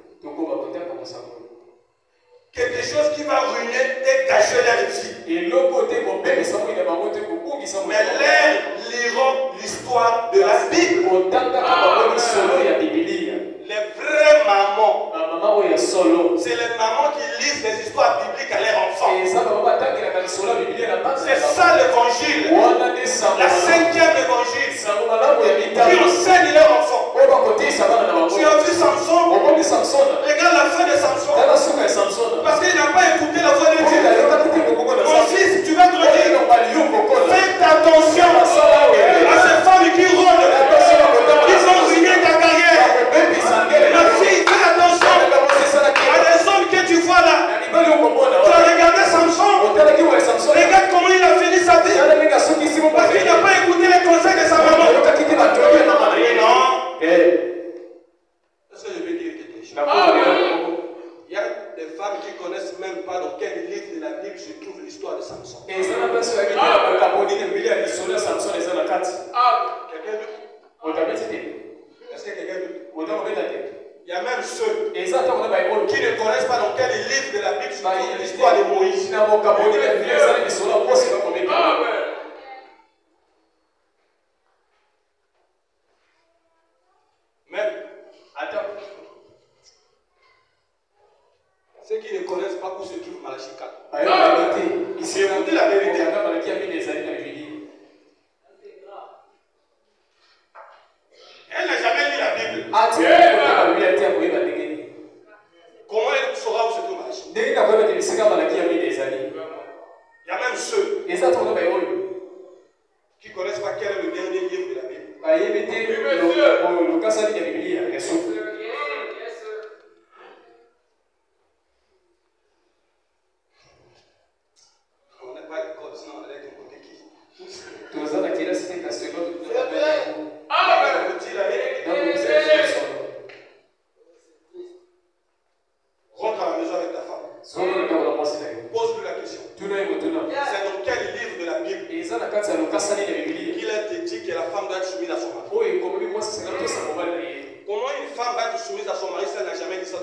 Quelque chose qui va ruiner et gâcher leur vie. Mais les liront l'histoire de la Bible. Les vraies mamans, c'est les mamans qui lisent les histoires bibliques à leurs enfants. C'est ça l'évangile. La 5e évangile qui enseigne leurs enfants. Tu as vu Samson? Regarde la fin de Samson. Parce qu'il n'a pas écouté la voix de Dieu. Mon fils, tu vas grandir. Fais attention à ces femmes qui rôdent. Ils ont ruiné ta carrière. Ma fille, fais attention à des hommes que tu vois là. Tu as regardé Samson. Regarde comment il a fini sa vie. Parce qu'il n'a pas écouté les conseils de sa maman. Non. Est-ce que je peux dire quelque chose? Il y a des femmes qui ne connaissent même pas dans quel livre de la Bible se trouve l'histoire de Samson. Quelqu'un d'autre? Est-ce que quelqu'un d'autre? Il y a même ceux qui ne connaissent pas dans quel livre de la Bible se trouve l'histoire de Moïse. Même, attends. Ceux qui ne connaissent pas où se trouve Malachie 4. C'est vous dire la vérité. Elle n'a jamais lu la Bible. Comment elle saura où se trouve Malachie? Il y a même ceux qui ne connaissent pas quel est le dernier livre de la Bible. Rentre à la maison avec ta femme. Pose-lui la question. C'est dans quel livre de la Bible qu'il a été dit que la femme doit être soumise à son mari? Comment une femme va être soumise à son mari si elle n'a jamais dit ça?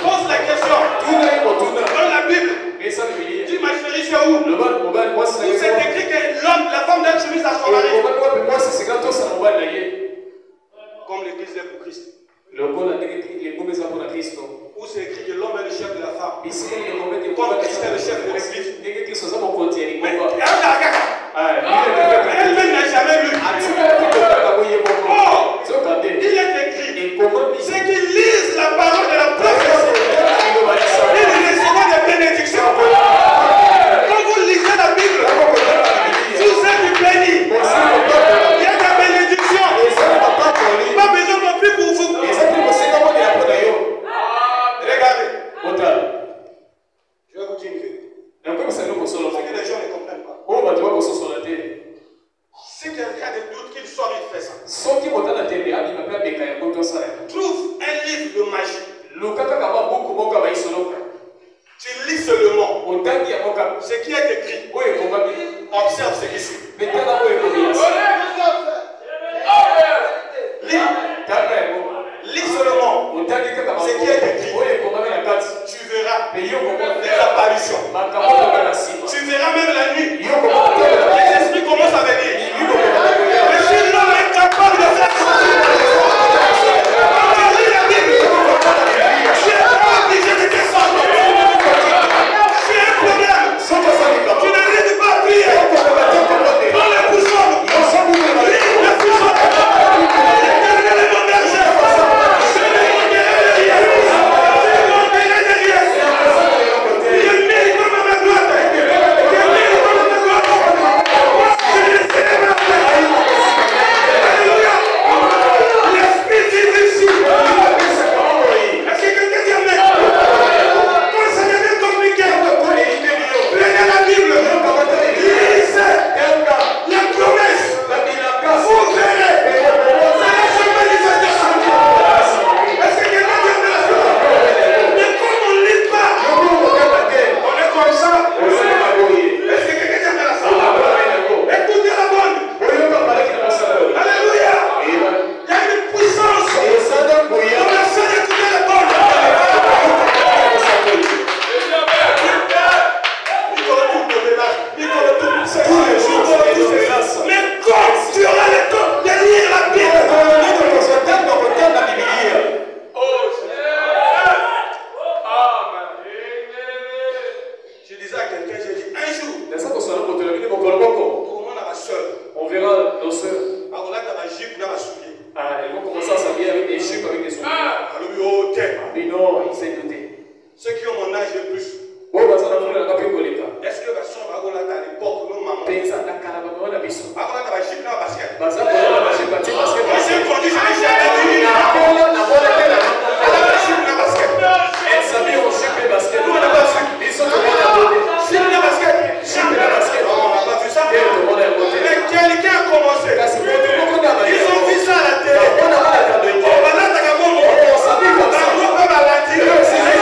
Pose la question. Dans la Bible. Dis ma chérie, c'est où? Où c'est écrit que la femme doit être soumise à son mari? Comme l'église est pour Christ. Où c'est écrit que l'homme est le chef de la femme. Comme Christ est le chef de l'église. Mais elle-même n'a jamais lu. Il est écrit. C'est qu'ils lisent la parole de la prophétie. Ils recevront des bénédictions. Quand vous lisez la Bible, vous êtes bénis. Il y a des bénédictions. Pas besoin non plus pour vous. Regardez. Je vais vous dire une vérité. C'est que les gens ne comprennent pas. Si quelqu'un a des doutes qu'il sort, il fait ça. Trouve un livre de magie. Tu lis seulement ce qui est écrit. Observe ce qui suit. Lis seulement ce qui est écrit. Tu verras des apparitions. Tu verras même la nuit. Les esprits commencent à venir. Mais si l'homme est capable de faire ça, quand tu lis la Bible, tu n'es pas obligé de descendre. Tu as un problème. Tu n'arrives pas à prier. Prends le bouchon. Lis le bouchon. L'éternel est mon berger. Je ne manquerai de rien. Je ne manquerai de rien. Je mérite ma gloire. Je mérite ma gloire. Je ne serai pas fait. Alléluia. L'esprit dit ici. Est-ce que quelqu'un dit amen? Quand ça devient compliqué, prenez la Bible. Lisez la promesse. Vous verrez. C'est la seule manifestation. Est-ce que quelqu'un dit amen? Mais comme on ne lit pas, on est comme ça. Est-ce que quelqu'un dit amen? Écoutez la bonne. Alléluia. Il y a une puissance. Commencez à écouter la bonne. Mais quand tu auras le temps de lire la Bible, je disais à quelqu'un, j'ai dit un jour, comment on a ma soeur, on verra nos soeurs. on a ma jupe, on a ma soulier. Elles vont commencer à s'habiller avec des jupes, avec des souliers. Mais non, il s'est douté. Ceux qui ont mon âge et plus, Est-ce est-ce que ma soeur va à l'époque, nos mamans, pensa la caravane a visto. ma jupe, on a ma basket. Basa kwa la basket Moi, j'ai conduit, je n'ai jamais vu. na Elle a ma jupe, on a basket. elle s'habille au jupe et basket. Nous, on n'a pas vu. Ils sont tout le monde à côté. Jupe, on a basket. Jupe et la basket. Non, on n'a pas vu ça. Tout le monde à côté. Mais quelqu'un a commencé. Kasi kwa tout le monde a Ils ont vu ça à la télé. On a pas la table. On va là, t'as qu'à bon. On s'habille comme ça. T'as un gros peu à la télé.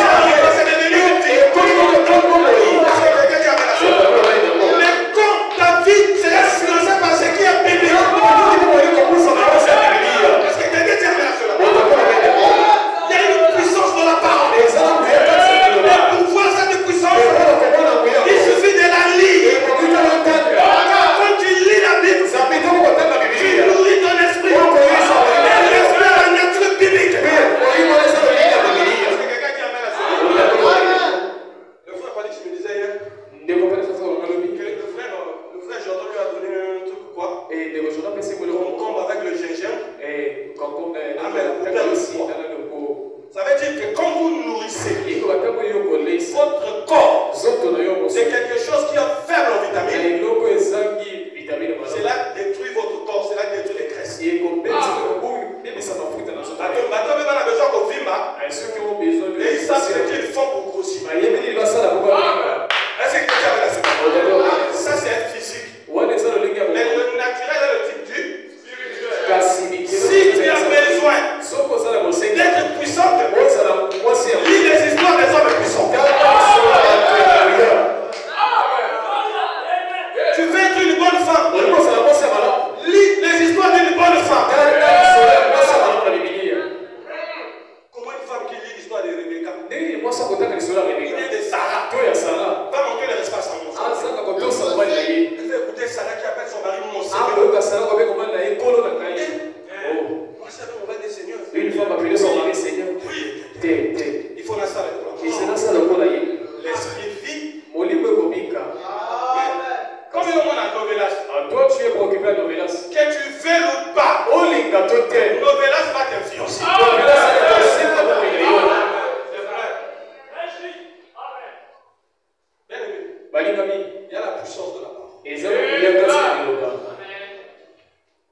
Il y a la puissance de la parole.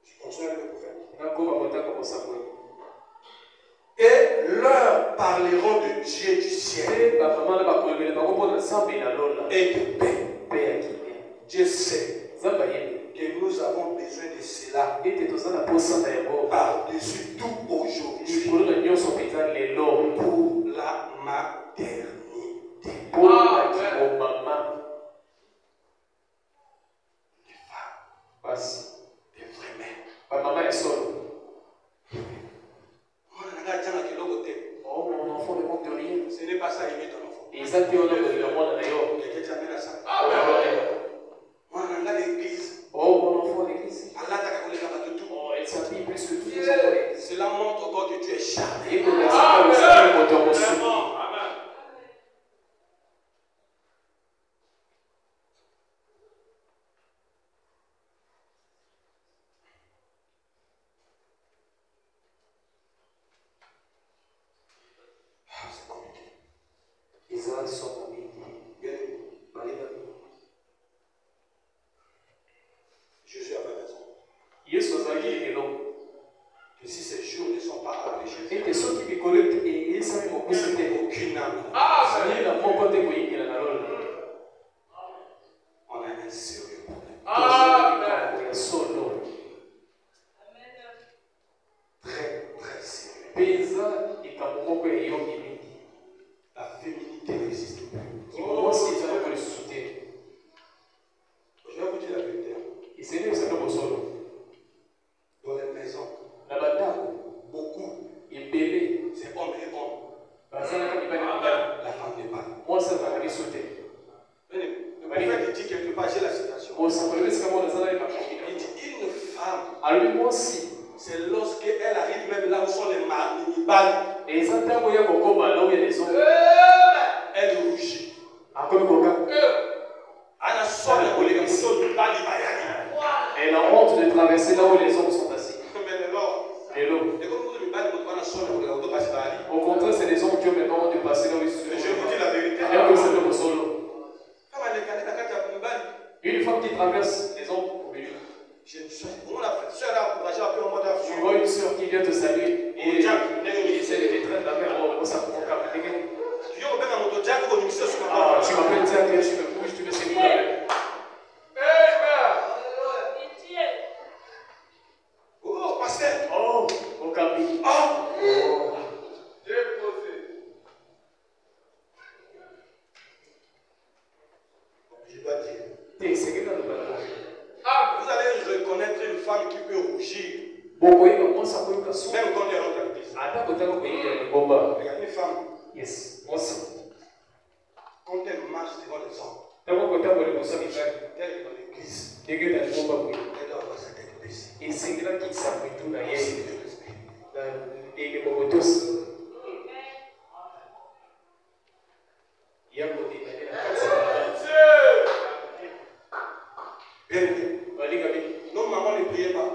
Je continue avec le prophète. Et leur parleront de Dieu du ciel et de paix. Dieu sait que nous avons besoin de cela par-dessus tout aujourd'hui pour la maternité. Pour la maman. Des femmes. Des vraies mères. Maman est seule. Oh, mon enfant ne manque de rien. Ce n'est pas ça aimer ton enfant. Et ça, tu as quelqu'un t'amène à ça. Moi, on a l'église. Oh, mon enfant, l'église. Oh, elle s'habille plus que tous les enfants. Cela montre encore que tu es charmé. Je suis à ma maison. Et si ces jours ne sont pas appelés chez Dieu, aucune âme. On a un sérieux problème. Très, très sérieux. La féminité n'existe plus. Je vais vous dire la vérité. Dans les maisons, beaucoup, c'est homme et homme. La femme n'est pas. Le prophète dit quelque part, j'ai la citation. Il dit une femme, c'est lorsqu'elle arrive même là où sont les mini-balles. Elle rougit. Elle a honte de traverser là où les hommes sont assis. Au contraire, c'est les hommes qui ont maintenant honte de passer là où ils sont. Je vous dis la vérité. Une femme qui traverse les hommes au milieu. Tu vois une soeur qui vient te saluer et essaie de te traiter d'affaire. Tu m'appelles Jack, tu me bouges, tu me séduis avec. Oh, pasteur. Oh, au camping. Oh. Je dois dire. Vous allez reconnaître une femme qui peut rougir. Même quand elle rentre à l'église. Regarde une femme. Yes. Quand elle marche devant les hommes. Elle est dans l'église. Elle doit avoir sa tête baissée. Et c'est là qu'il s'appuie tout là. Non, maman ne priait pas.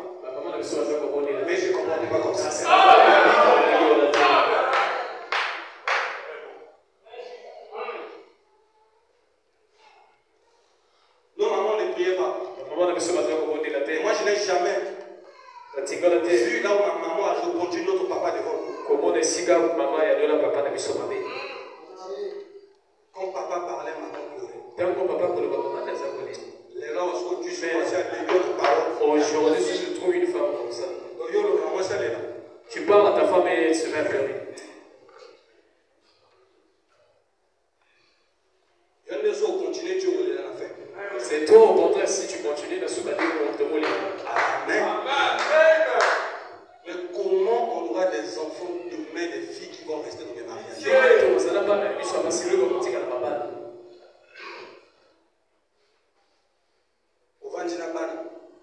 Mais je ne comprenais pas comme ça. Non, maman ne priait pas. Moi, je n'ai jamais vu là où ma maman a répondu notre papa devant nous. Quand papa parlait, maman pleurait. Les roses où tu sais à l'autre parole. Aujourd'hui, si je trouve une femme comme ça, tu parles à ta femme et elle se met à pleurer. C'est toi au contraire, si tu continues, la soubadir pour te voler. Amen. Mais comment on aura des enfants demain, des filles qui vont rester dans les mariages?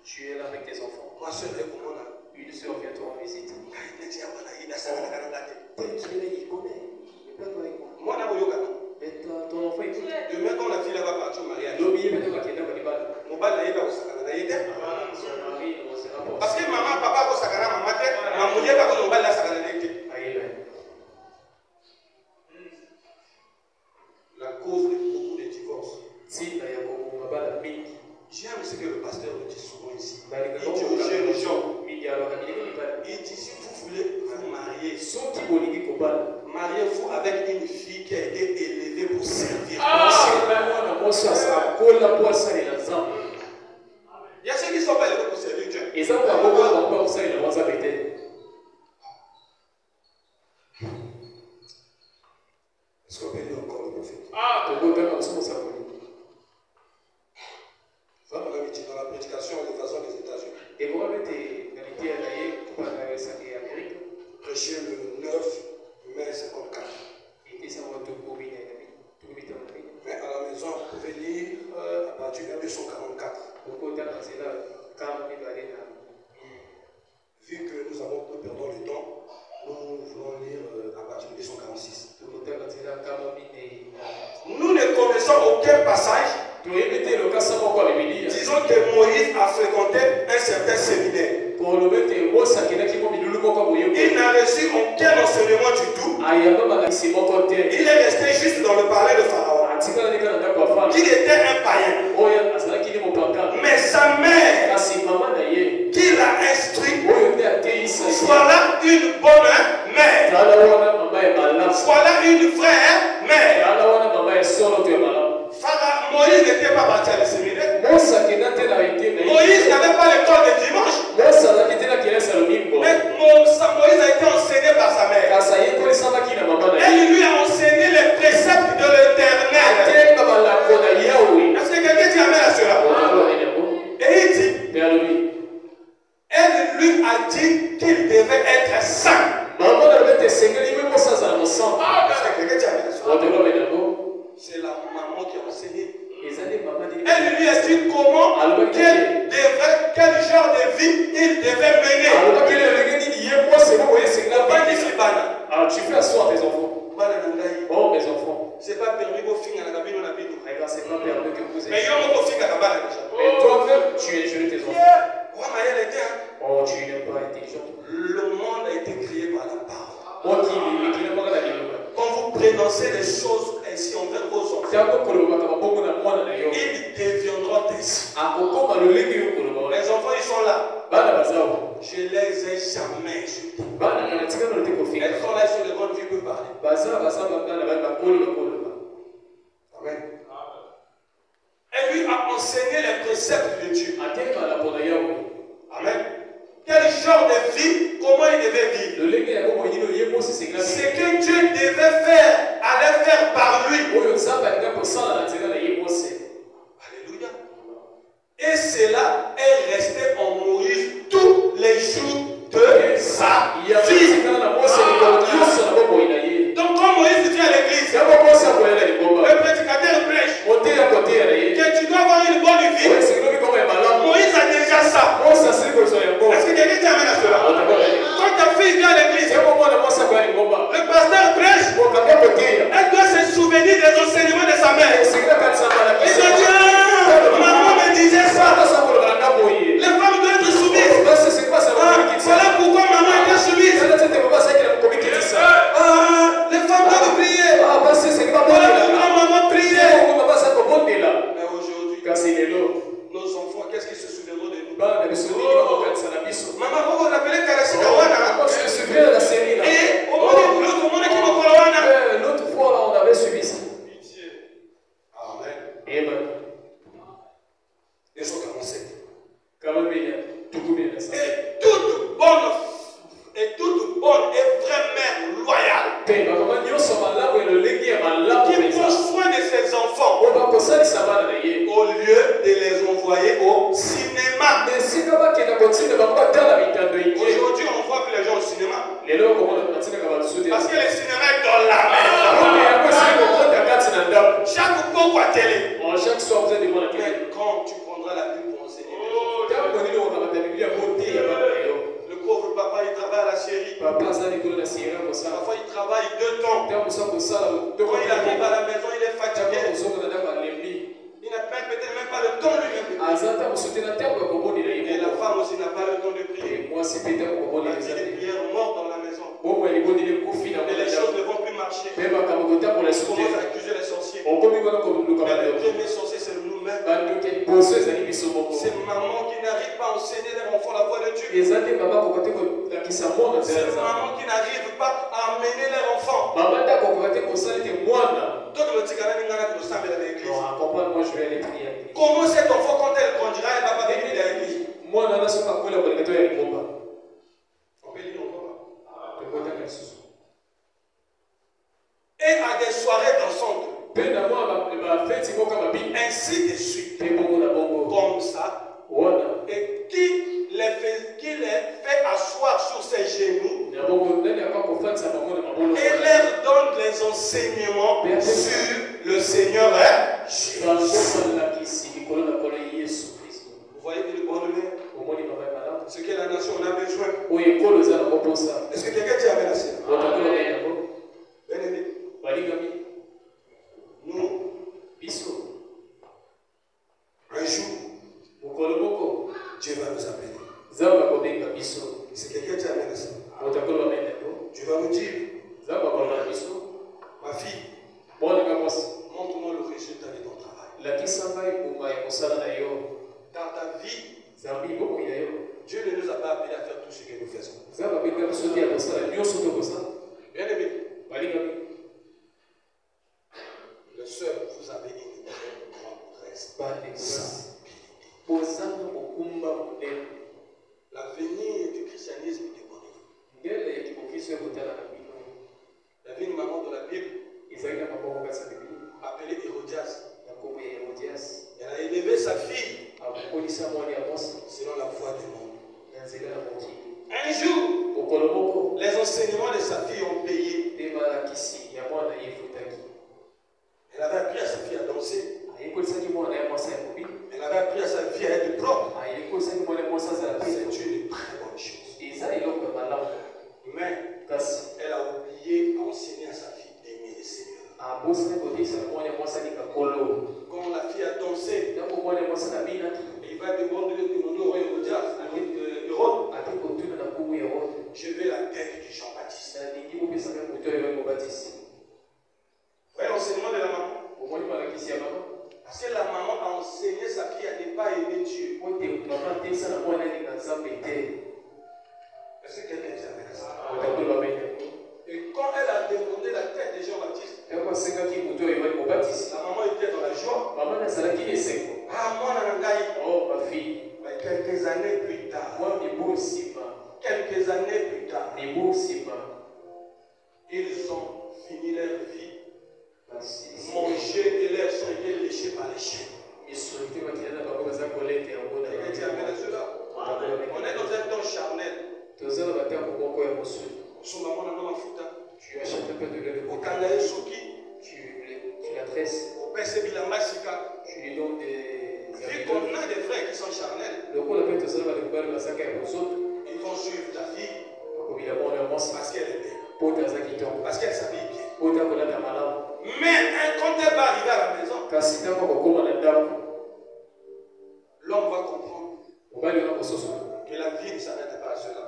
Tu es là avec tes enfants. Moi, seul est pour moi. Une soeur vient te rendre visite. Moi, mais ton enfant écoute. demain, quand la fille là va partir au mariage, mon bal n'a pas son mari, on sera pas. parce que maman, papa, maman, maman, mon bal là, ça va la cause de beaucoup de divorces, J'aime ce que le pasteur nous dit souvent ici. Il dit aux jeunes gens, il dit si vous voulez vous marier, mariez-vous avec une fille qui a été élevée pour servir. Il y a ceux qui ne sont pas élevés pour servir Dieu. Est-ce qu'on peut lire encore le prophète? Ça, on avait dit dans la prédication et l'évasion des États-Unis. Prêché le 9 mai 54. Mais à la maison, vous pouvez lire à partir de 244. Vu que nous perdons le temps, nous voulons lire à partir de 246. Nous ne connaissons aucun passage disons que Moïse a fréquenté un certain séminaire. Il n'a reçu aucun enseignement du tout. Il est resté juste dans le palais de Pharaon. Il était un païen. Mais sa mère, qui l'a instruit, voilà une bonne mère. Voilà une vraie mère. Moïse n'était pas parti à le séminaire. Moïse n'avait pas l'école de dimanche. Mais Moïse a été enseigné par sa mère. Elle lui a enseigné les préceptes de l'Éternel. Est-ce que quelqu'un dit amen à cela? Et il dit, elle lui a dit qu'il devait être saint. Est-ce que quelqu'un dit amen à cela? C'est la maman qui a enseigné. Elle lui explique comment, quel genre de vie il devait mener. Tu fais asseoir tes enfants. Oh, mes enfants. C'est pas permis vos filles à la cabine. C'est pas permis que vous mais ayez. Et toi-même, tu es jeune tes enfants. Oh, tu n'es pas intelligent. Le monde a été créé par la parole. Quand vous prononcez les choses ainsi envers vos enfants, ils deviendront ainsi. Les enfants, ils sont là. Je les ai jamais jetés. Elles sont là, ils sont les bonnes filles peuvent parler. Amen. Elle lui a enseigné les préceptes de Dieu. Amen. Quel genre de vie, comment il devait vivre. Ce que Dieu devait faire, allait faire par lui. Alléluia. Et cela est resté en Moïse tous les jours de sa vie. Donc quand Moïse vient à l'église, le prédicateur prêche que tu dois avoir une bonne vie. Moïse a déjà ça. Est-ce que quelqu'un dit amen à cela? Quand ta fille vient à l'église, le pasteur prêche, elle doit se souvenir des enseignements de sa mère. Il se dit, maman me disait ça. Les femmes doivent être soumises. Voilà pourquoi maman était soumise. Les femmes doivent prier. Voilà pourquoi maman priait. Mais aujourd'hui, nos enfants, qu'est-ce qu'ils se souviendront de nous? Maman, vous vous rappelez Karasi Kawana? Et au monde qui me Kawana. L'autre fois, là, on avait suivi ça. Amen. Amen. 247. Et toute bonne et vraie mère loyale qui prend soin de ses enfants au lieu de les envoyer au cinéma. Aujourd'hui, on voit que les gens au cinéma parce que le cinéma est dans la maison. Chaque fois à télé. Chaque soir, vous êtes devant la télé. Mais quand tu prendras la Bible pour enseigner, le pauvre papa, il travaille à la série. Parfois, il travaille 2 temps. Quand il arrive à la maison, il est fatigué. Il n'a peut-être même pas le temps lui-même. Et la femme aussi n'a pas le temps de prier. Il y a des prières mortes dans la maison. Et les choses ne vont plus marcher. On commence à accuser les sorciers. Mais le premier sorcier, nous-mêmes. C'est maman qui n'arrive pas à enseigner les enfants la voie de Dieu. C'est maman qui n'arrive pas à amener les enfants. Donc le tigana n'ingana nous semble à l'église. Moi je vais aller prier. Comment cet enfant quand elle grandira, elle va pas venir à l'église? Moi on a la somme à quoi la bonne méthode elle ne pas. On peut dire on va pas. Et à des soirées dansantes. Ainsi de suite. Comme ça. Et qui les fait asseoir sur ses genoux et leur donne les enseignements sur le Seigneur Jésus. Vous voyez que le bon Dieu, ce que la nation a besoin. Est-ce que quelqu'un dit amen à ça? Bien-aimé. Nous, un jour, Dieu va nous appeler. C'est quelqu'un qui amène ça. Dieu va nous dire, ma fille, montre-moi le résultat de ton travail. Dans ta vie, Dieu ne nous a pas appelés à faire tout ce que nous faisons. Bien aimé, le seul, vous avez une grande responsabilité. L'avenir du christianisme dépend de vous. Il y avait une maman de la Bible appelée Hérodias. Elle a élevé sa fille selon la voie du monde. Un jour, les enseignements de sa fille ont payé. Elle avait appris à sa fille à danser. Elle avait appris à sa fille à être propre. C'est une très bonne chose. Mais elle a oublié à enseigner à sa fille d'aimer le Seigneur. Quand la fille a dansé, il va demander au roi Hérode, je veux la tête de Jean-Baptiste. Vous voyez l'enseignement de la maman? Parce que la maman a enseigné sa fille à ne pas aimer Dieu. Est-ce que quelqu'un dit amen à ça? Et quand elle a demandé la tête de Jean-Baptiste, la maman était dans la joie. Ah, moi, oh ma fille. Mais quelques années plus tard, ils ont fini leur vie, mangé et leurs sont été léchés par les chiens. On est dans un temps charnel. Son maman n'a pas foutu. Tu achètes un peu de lait de coco. Tu la tresses. Tu lui donnes des. Vu qu'on a des frères qui sont charnels, ils vont suivre ta fille parce qu'elle est belle, parce qu'elle s'habille bien. Mais quand elle va arriver à la maison, l'homme va comprendre que la vie ne s'arrête pas à cela.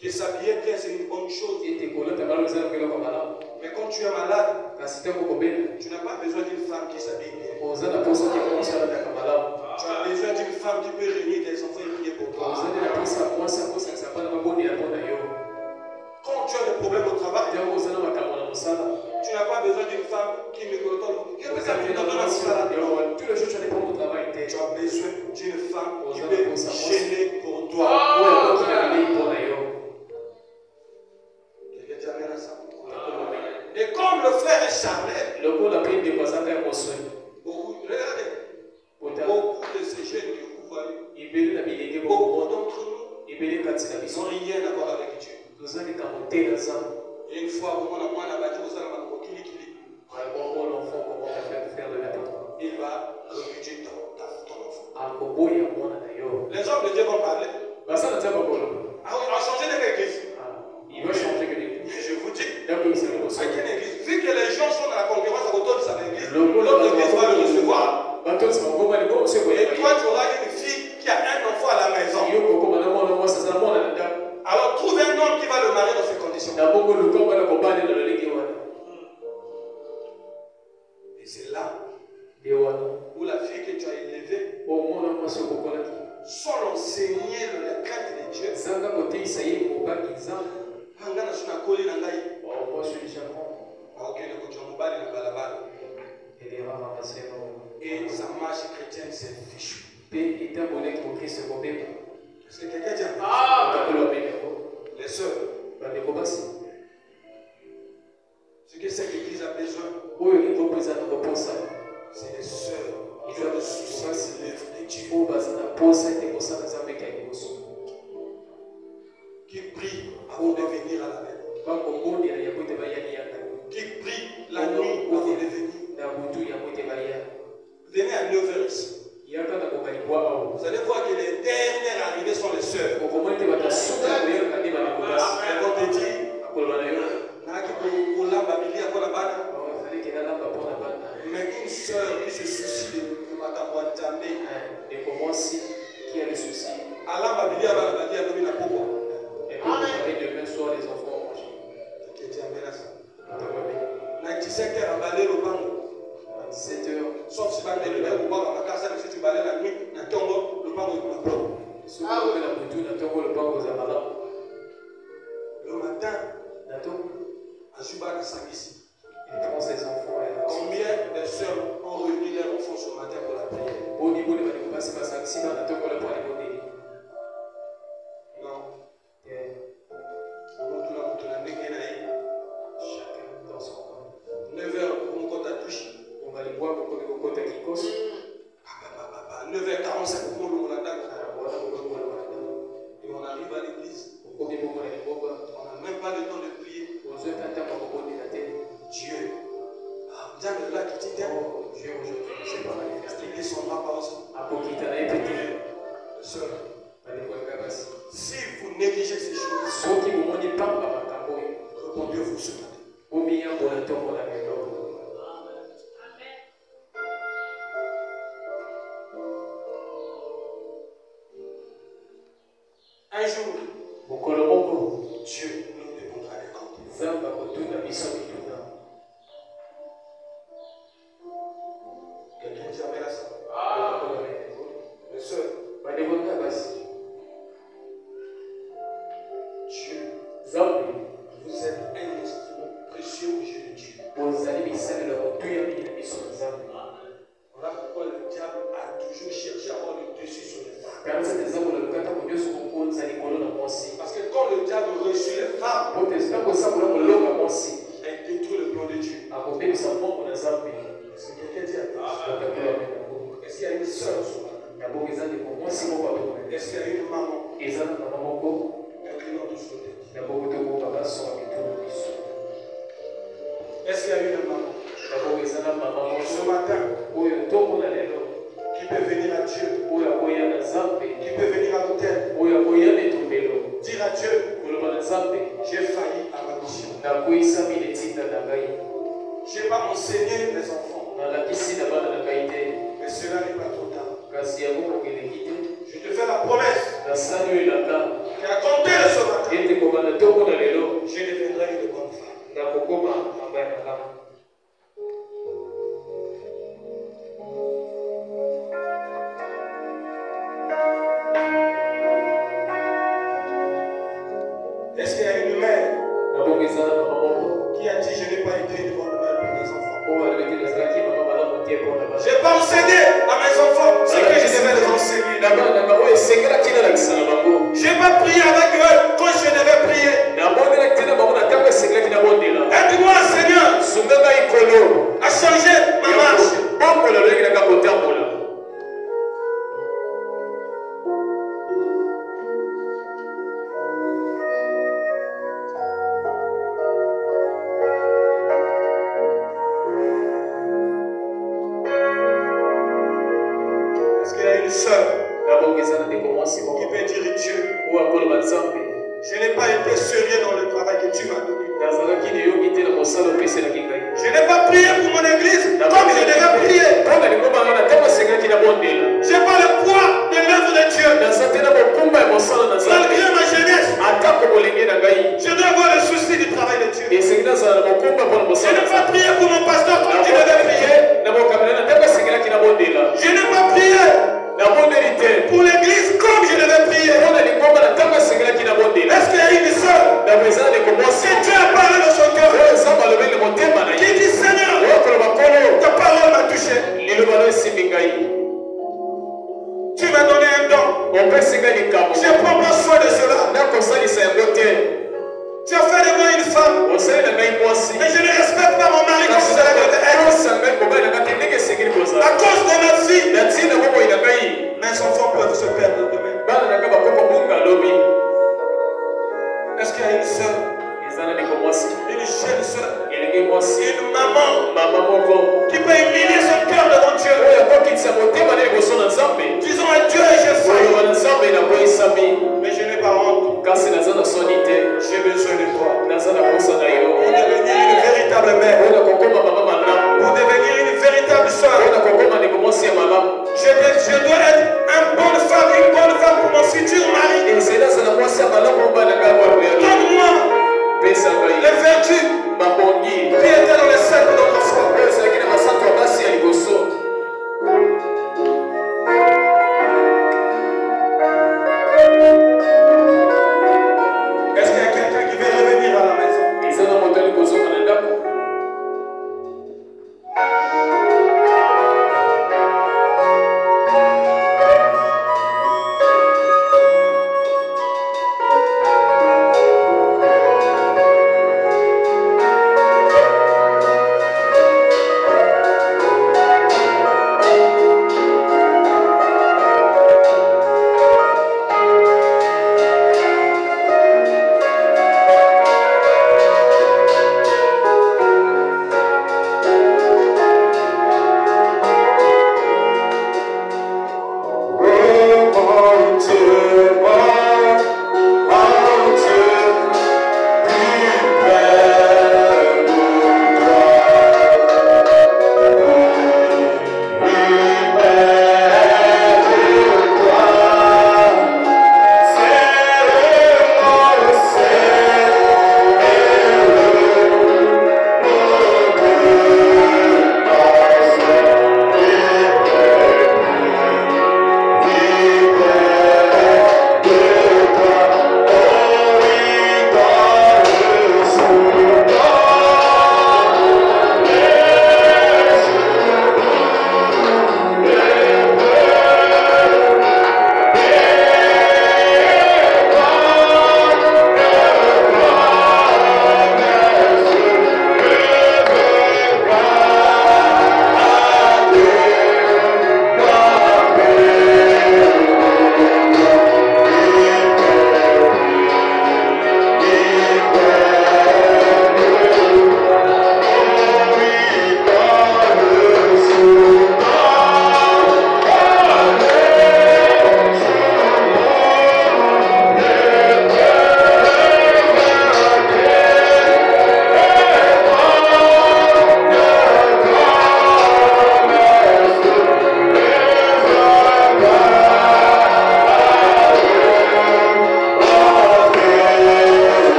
Que s'habiller bien, c'est une bonne chose. Mais quand tu es malade, tu n'as pas besoin d'une femme qui s'habille bien. Tu as besoin d'une femme qui peut réunir tes enfants et prier pour toi. Quand tu as des problèmes au travail, tu n'as pas besoin d'une femme qui me donne. Tous les jours, tu as des problèmes au travail. Tu as besoin d'une femme qui peut gêner pour toi. Et comme le frère est charnel, regardez, beaucoup de ces jeunes que vous voyez, beaucoup d'entre nous n'ont rien à voir avec Dieu. Et une fois, il va refuser ton enfant. Les hommes de Dieu vont parler. À changer d'église. Il va changer que l'église. Je vous dis, à quelle église? Vu que les gens sont dans la concurrence à côté de sa église, l'autre église va le recevoir. Et toi, tu auras une fille qui a un enfant à la maison. Alors trouve un homme qui va le marier dans ces conditions. Et c'est là ou la fille que tu as élevée, sans enseigner la crainte de Dieu, et sa marche chrétienne s'est fichue. Est-ce que quelqu'un dit les sœurs, ce que cette église a besoin, c'est les sœurs qui ont le souci de l'œuvre de Dieu, qui prient avant de venir à la maison, qui prient la nuit avant de venir. Venez à 9h ici. Vous allez voir que les dernières arrivées sont les sœurs. Elles vont te dire, mais une sœur qui se soucie de Matamouantamé, qui a le souci. Et puis demain soir les enfants mangent. À 17h, sauf si tu balais la nuit, le matin, il prend ses enfants et combien de sœurs ont réuni leurs enfants ce matin pour la prière? Non. Chacun dans son coin. 9h pour mon compte à touche. On va les voir pour que le côté qui cause. 9h45 pour mon compte à et on arrive à l'église. On n'a même pas le temps de prier. Dieu. Dieu aujourd'hui, c'est pas manifesté. Il est son bras aussi. Sœur, si vous négligez ces choses, répondez-vous ce matin. Un jour, Dieu nous demandera des comptes. Quelqu'un dit amen à ça? Mes soeurs, Dieu, vous êtes un instrument précieux aux yeux de Dieu. Voilà pourquoi le diable a toujours cherché à avoir le dessus sur les femmes. Parce que quand le diable reçut les femmes, elle détruit le plan de Dieu. Est-ce que quelqu'un dit amen? Est-ce qu'il y a une sœur sur la table? Est-ce qu'il y a une maman? Inclinons tous nos têtes. Est-ce qu'il y a une maman? Ce matin, qui peut venir à Dieu, qui peut venir à l'autel, dire à Dieu, j'ai failli à ma mission. Je n'ai pas enseigné mes enfants, mais cela n'est pas trop tard. Je te fais la promesse qu'à compter de ce matin, je deviendrai une bonne femme. Est-ce qu'il y a une mère qui a dit je n'ai pas été une bonne mère pour mes enfants? Je n'ai pas enseigné à mes enfants ce que je devais les enseigner. Je n'ai pas prié avec eux quand je devais prier. Aide-moi, Seigneur, à changer ma marche. Est-ce qu'il y a une sœur qui peut dire Dieu, je n'ai pas été sérieux dans le travail que tu m'as donné. Je n'ai pas prié pour mon église comme je devais prier. Je n'ai pas le poids de l'œuvre de Dieu. Malgré ma jeunesse, je dois avoir le souci du travail de Dieu. Je n'ai pas prié pour mon pasteur comme tu devais prier. Je prends pas soin de cela. Tu as fait de moi une femme. Mais je ne respecte pas mon mari comme cela doit être. À cause de ma fille. Mes enfants peuvent se perdre demain. Est-ce qu'il y a une soeur? Une jeune soeur? Une maman qui peut humilier son cœur devant Dieu? Disons à Dieu et je failli. Mais je n'ai pas honte. J'ai besoin de toi. Pour devenir une véritable mère. Pour devenir une véritable soeur. Je dois être une bonne femme pour mon futur mari. Donne-moi les vertus qui étaient dans les scènes de notre foi. Est-ce qu'il y a quelqu'un qui veut revenir à la maison?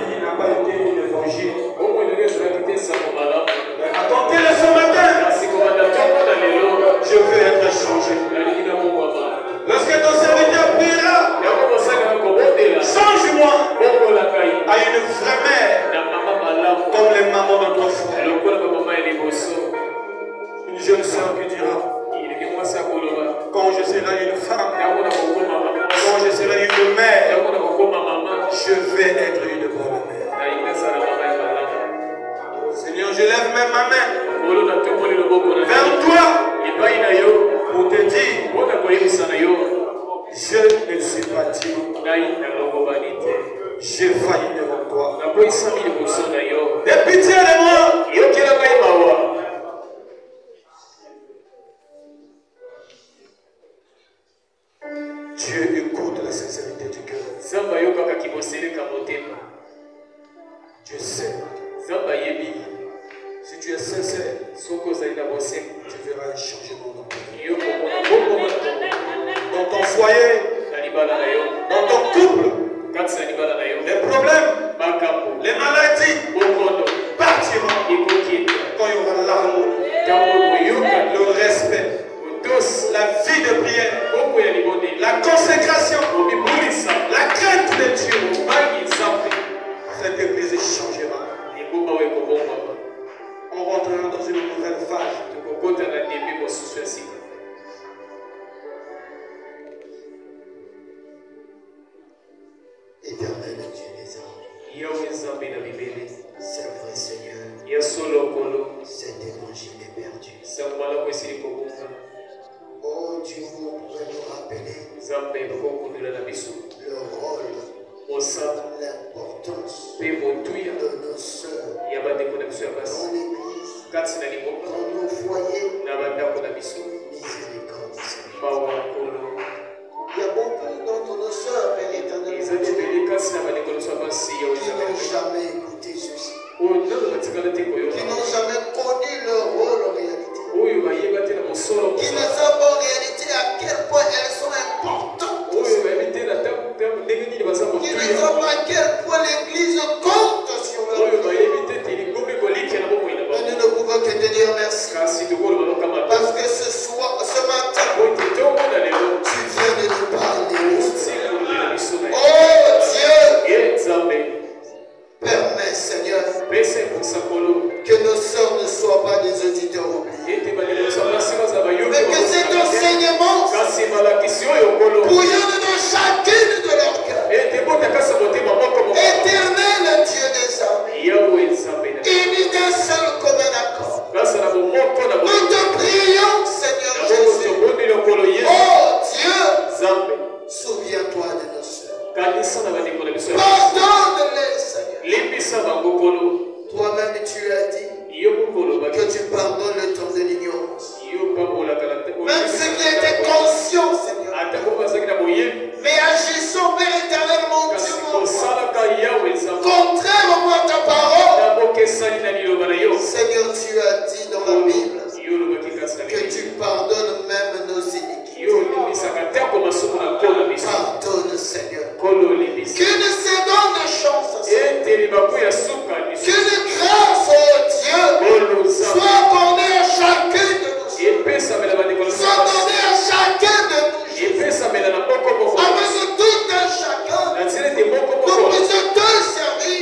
vie n'a pas été une évangile. Attendez le ce matin. Je veux être changé. Lorsque ton serviteur priera, change-moi à une vraie mère, comme les mamans de ton frère. Une jeune soeur qui dira, quand je serai une femme, quand je serai une mère, je vais être une bonne mère. Seigneur, je lève même ma main vers toi pour te dire, je ne suis pas digne. J'ai failli devant toi. Aie pitié de moi. Dieu écoute la sincérité du cœur. Dieu sait. Si tu es sincère, tu verras un changement dans ta vie. Dans ton foyer, dans ton couple, les problèmes, les maladies partiront quand il y aura l'harmonie, le respect, la vie de prière, la consécration, la crainte de Dieu. Cette église changera. On rentrera dans une nouvelle phase. Éternel Dieu des armes, c'est vrai Seigneur, cet évangile est perdu. Oh Dieu, vous pouvez nous rappeler le rôle, l'importance de nos sœurs dans l'église, dans nos foyers. Miséricorde Seigneur. Il y a beaucoup d'entre nos sœurs, Père éternel, qui n'ont jamais écouté ceci, qui n'ont jamais connu leur rôle en réalité, qui ne savent pas en réalité à quel point elles sont importantes, qui ne savent pas à quel point l'Église compte sur leur vie. Mais nous ne pouvons que te dire merci, parce que ce matin, tu viens de nous parler. Oh Dieu, permets Seigneur que nos sœurs ne soient pas des auditeurs oubliés, mais que cet enseignement bouillonne dans chacune de leurs cœurs. Éternel Dieu des armées, unis d'un seul commun accord, nous te prions Seigneur Jésus. Oh Dieu, souviens-toi de nos sœurs, pardonne-les Seigneur. Toi-même tu as dit que tu pardonnes le temps de l'ignorance, même ce qui était conscient Seigneur. Mais agissons Père éternel mon Dieu, contrairement à ta parole. Seigneur, tu as dit dans la Bible que tu pardonnes même nos iniquités. Pardonne Seigneur, qu'une seconde chance Seigneur, qu'une grâce oh Dieu soit accordée à chacun de nous, soit accordée à chacun de nous, afin que tout un chacun nous puisse te servir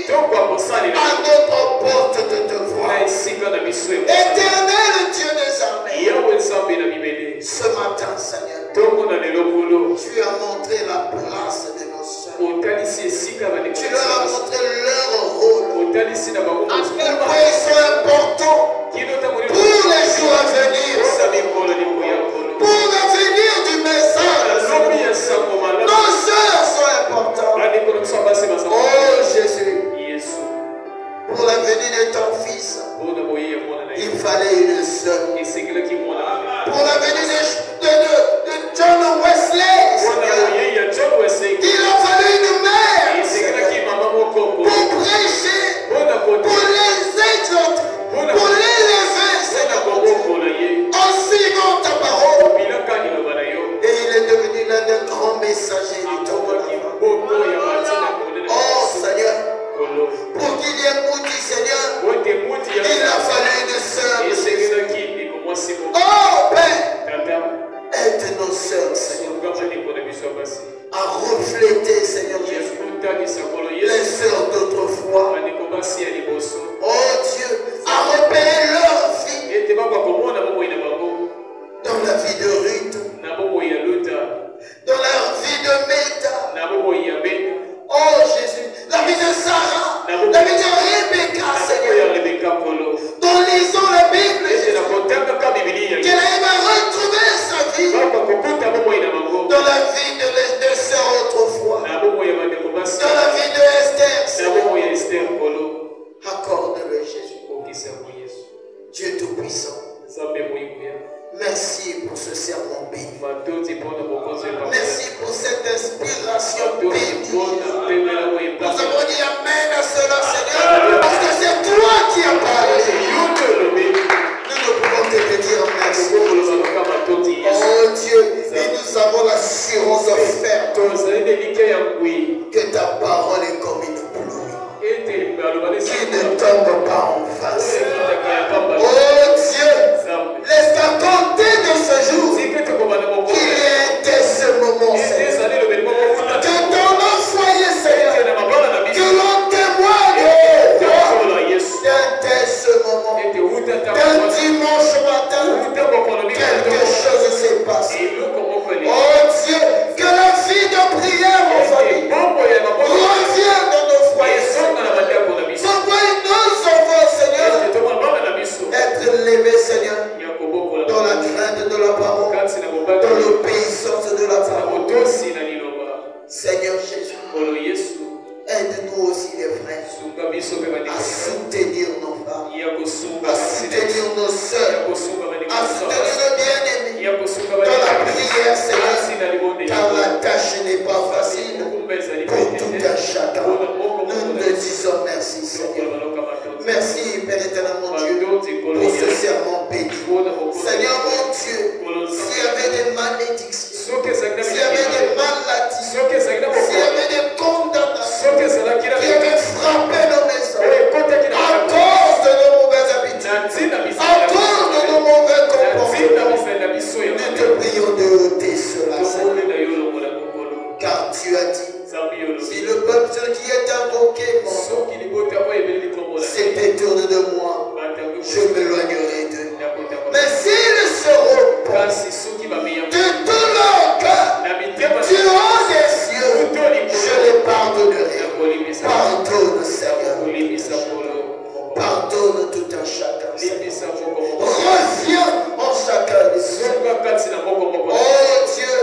à notre porte de devoir. Éternel Dieu des armées, ce matin Seigneur, tu as montré la place de nos sœurs, tu leur as montré leur rôle, à quel point ils sont importants pour les jours à venir, pour l'avenir du message. Nos sœurs sont importantes. Oh Jésus, pour l'avenir de ton fils, il fallait une sœur. Pour l'avenir de John Wesley, il a fallu une mère pour prêcher, pour les exhorter. les sœurs d'autrefois, oh Dieu, à repérer leur vie dans la vie de Ruth, dans la vie de Méta, oh Jésus, la vie de Sarah, la vie de Rebecca, Seigneur, dont lisons la Bible, qu'elle arrive à retrouver sa vie dans la vie de sœurs autrefois, dans la vie de Esther, Seigneur. Accorde-le, Jésus. Dieu Tout-Puissant. Merci pour ce serment béni. Merci pour cette inspiration bénie. Nous avons dit Amen à cela, Seigneur, parce que c'est toi qui as parlé. Nous ne pouvons que te dire merci. Oh Dieu, et nous avons l'assurance ferme que ta parole est comme une pluie qui ne tombe pas en face. Oh Dieu, laisse qu'à compter de ce jour qu'il y ait ce moment, Seigneur. Que dans nos foyers, Seigneur, que l'on témoigne d'un ce moment, d'un dimanche matin, quelque chose s'est passé. Oh Dieu, que la vie de prière, mon famille, revienne dans nos foyers. Envoie nos enfants, Seigneur, être levés, Seigneur, dans la crainte de la parole, dans l'obéissance de la parole. Seigneur Jésus, aide-nous aussi les frères à soutenir nos femmes, à soutenir nos soeurs, à soutenir nos bien-aimés dans la prière, Seigneur, car la tâche n'est pas facile pour tout un chacun. Nous te disons merci, Seigneur. Merci, Père éternel, mon Dieu, pour ce serment béni. Seigneur, mon Dieu, s'il y avait des malédictions, s'il y avait des maladies, s'il y avait des condamnations qui avaient frappé nos maisons à cause de nos mauvaises habitudes, à cause de nos mauvais comportements, nous te prions de ôter cela, Seigneur. Car tu as dit, si le peuple qui est invoqué s'est détourné de moi, je m'éloignerai d'eux. Mais s'ils se repentent de tout leur cœur, du haut des cieux, je les pardonnerai. Pardonne, Seigneur. Pardonne tout un chacun, Seigneur. Reviens en chacun de ceux. Oh Dieu,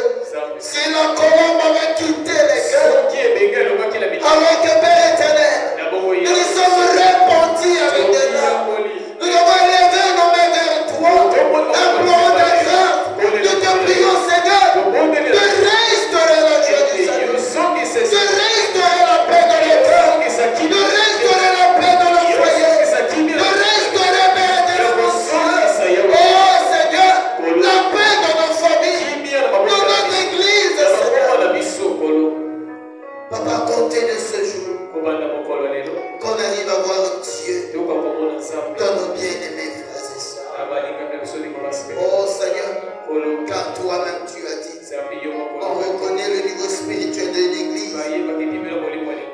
si la colombe avait quitté les cœurs, alors que Père éternel, nous nous sommes repentis avec des larmes. Nous avons élevé nos mains vers toi, implorant ta grâce. Nous te prions, Seigneur, de restaurer la joie du salut, de restaurer la paix dans les cœurs, de restaurer la paix dans le foyer, de restaurer, Père éternel, mon Dieu. Oh Seigneur, la paix dans nos familles, dans notre église, Seigneur. Papa, comptez de ce jour qu'on arrive à voir Dieu dans nos bien-aimés frères et sœurs. Oh Seigneur, car toi-même tu as dit, on reconnaît le niveau spirituel de l'église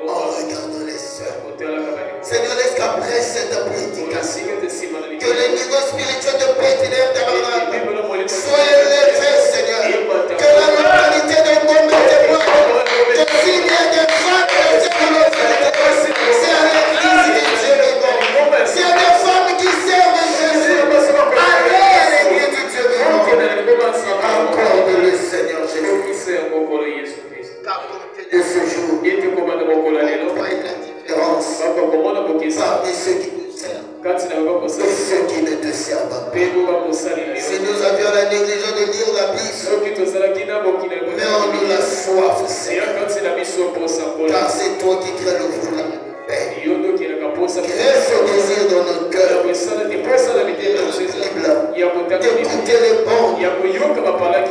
en regardant les sœurs. Seigneur, laisse qu'après cette prédication, que le niveau spirituel de Bethléem Tabernacle soit élevé, Seigneur. Que la localité de Gombe témoigne que s'il y a des femmes qui c'est à l'église de Dieu vivant. S'il y a des femmes qui servent Jésus, allez à l'église de Dieu vivant. Encore le Seigneur Jésus. De ce jour, on voit la différence parmi ceux qui nous servent et ceux qui ne te servent pas. Si nous avions la négligence de lire la Bible, mais on nous la soif, Seigneur, car c'est toi qui crée le vouloir de paix. Crée ce désir dans nos cœurs d'écouter les bons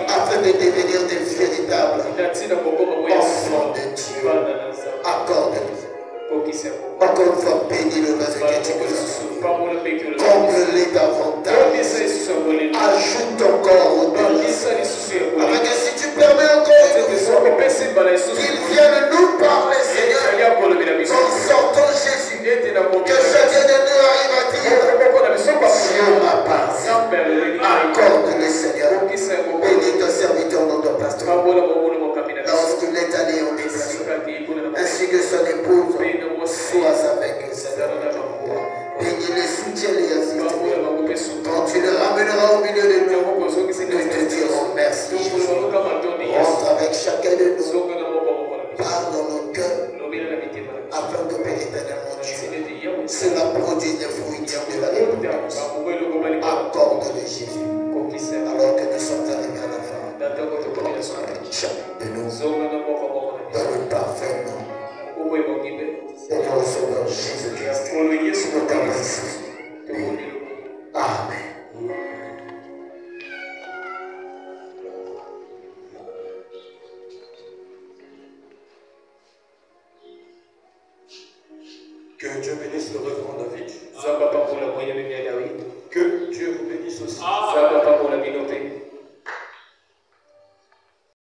afin de devenir des véritables enfants de Dieu. Accorde-nous. Encore une fois, bénis le vase que tu nous as. Comble-les davantage. Ajoute encore au délice. Afin que si tu permets encore une fois qu'ils viennent nous parler, Seigneur, cela produit des fruits de la République. Accorde de Jésus. Alors que nous sommes arrivés à la fin, chacun de nous, dans le parfait nom de notre Sauveur Jésus-Christ, nous t'avons ici. Amen. Que Dieu bénisse le reverend David. Que Que Dieu vous bénisse aussi. Dieu vous bénisse.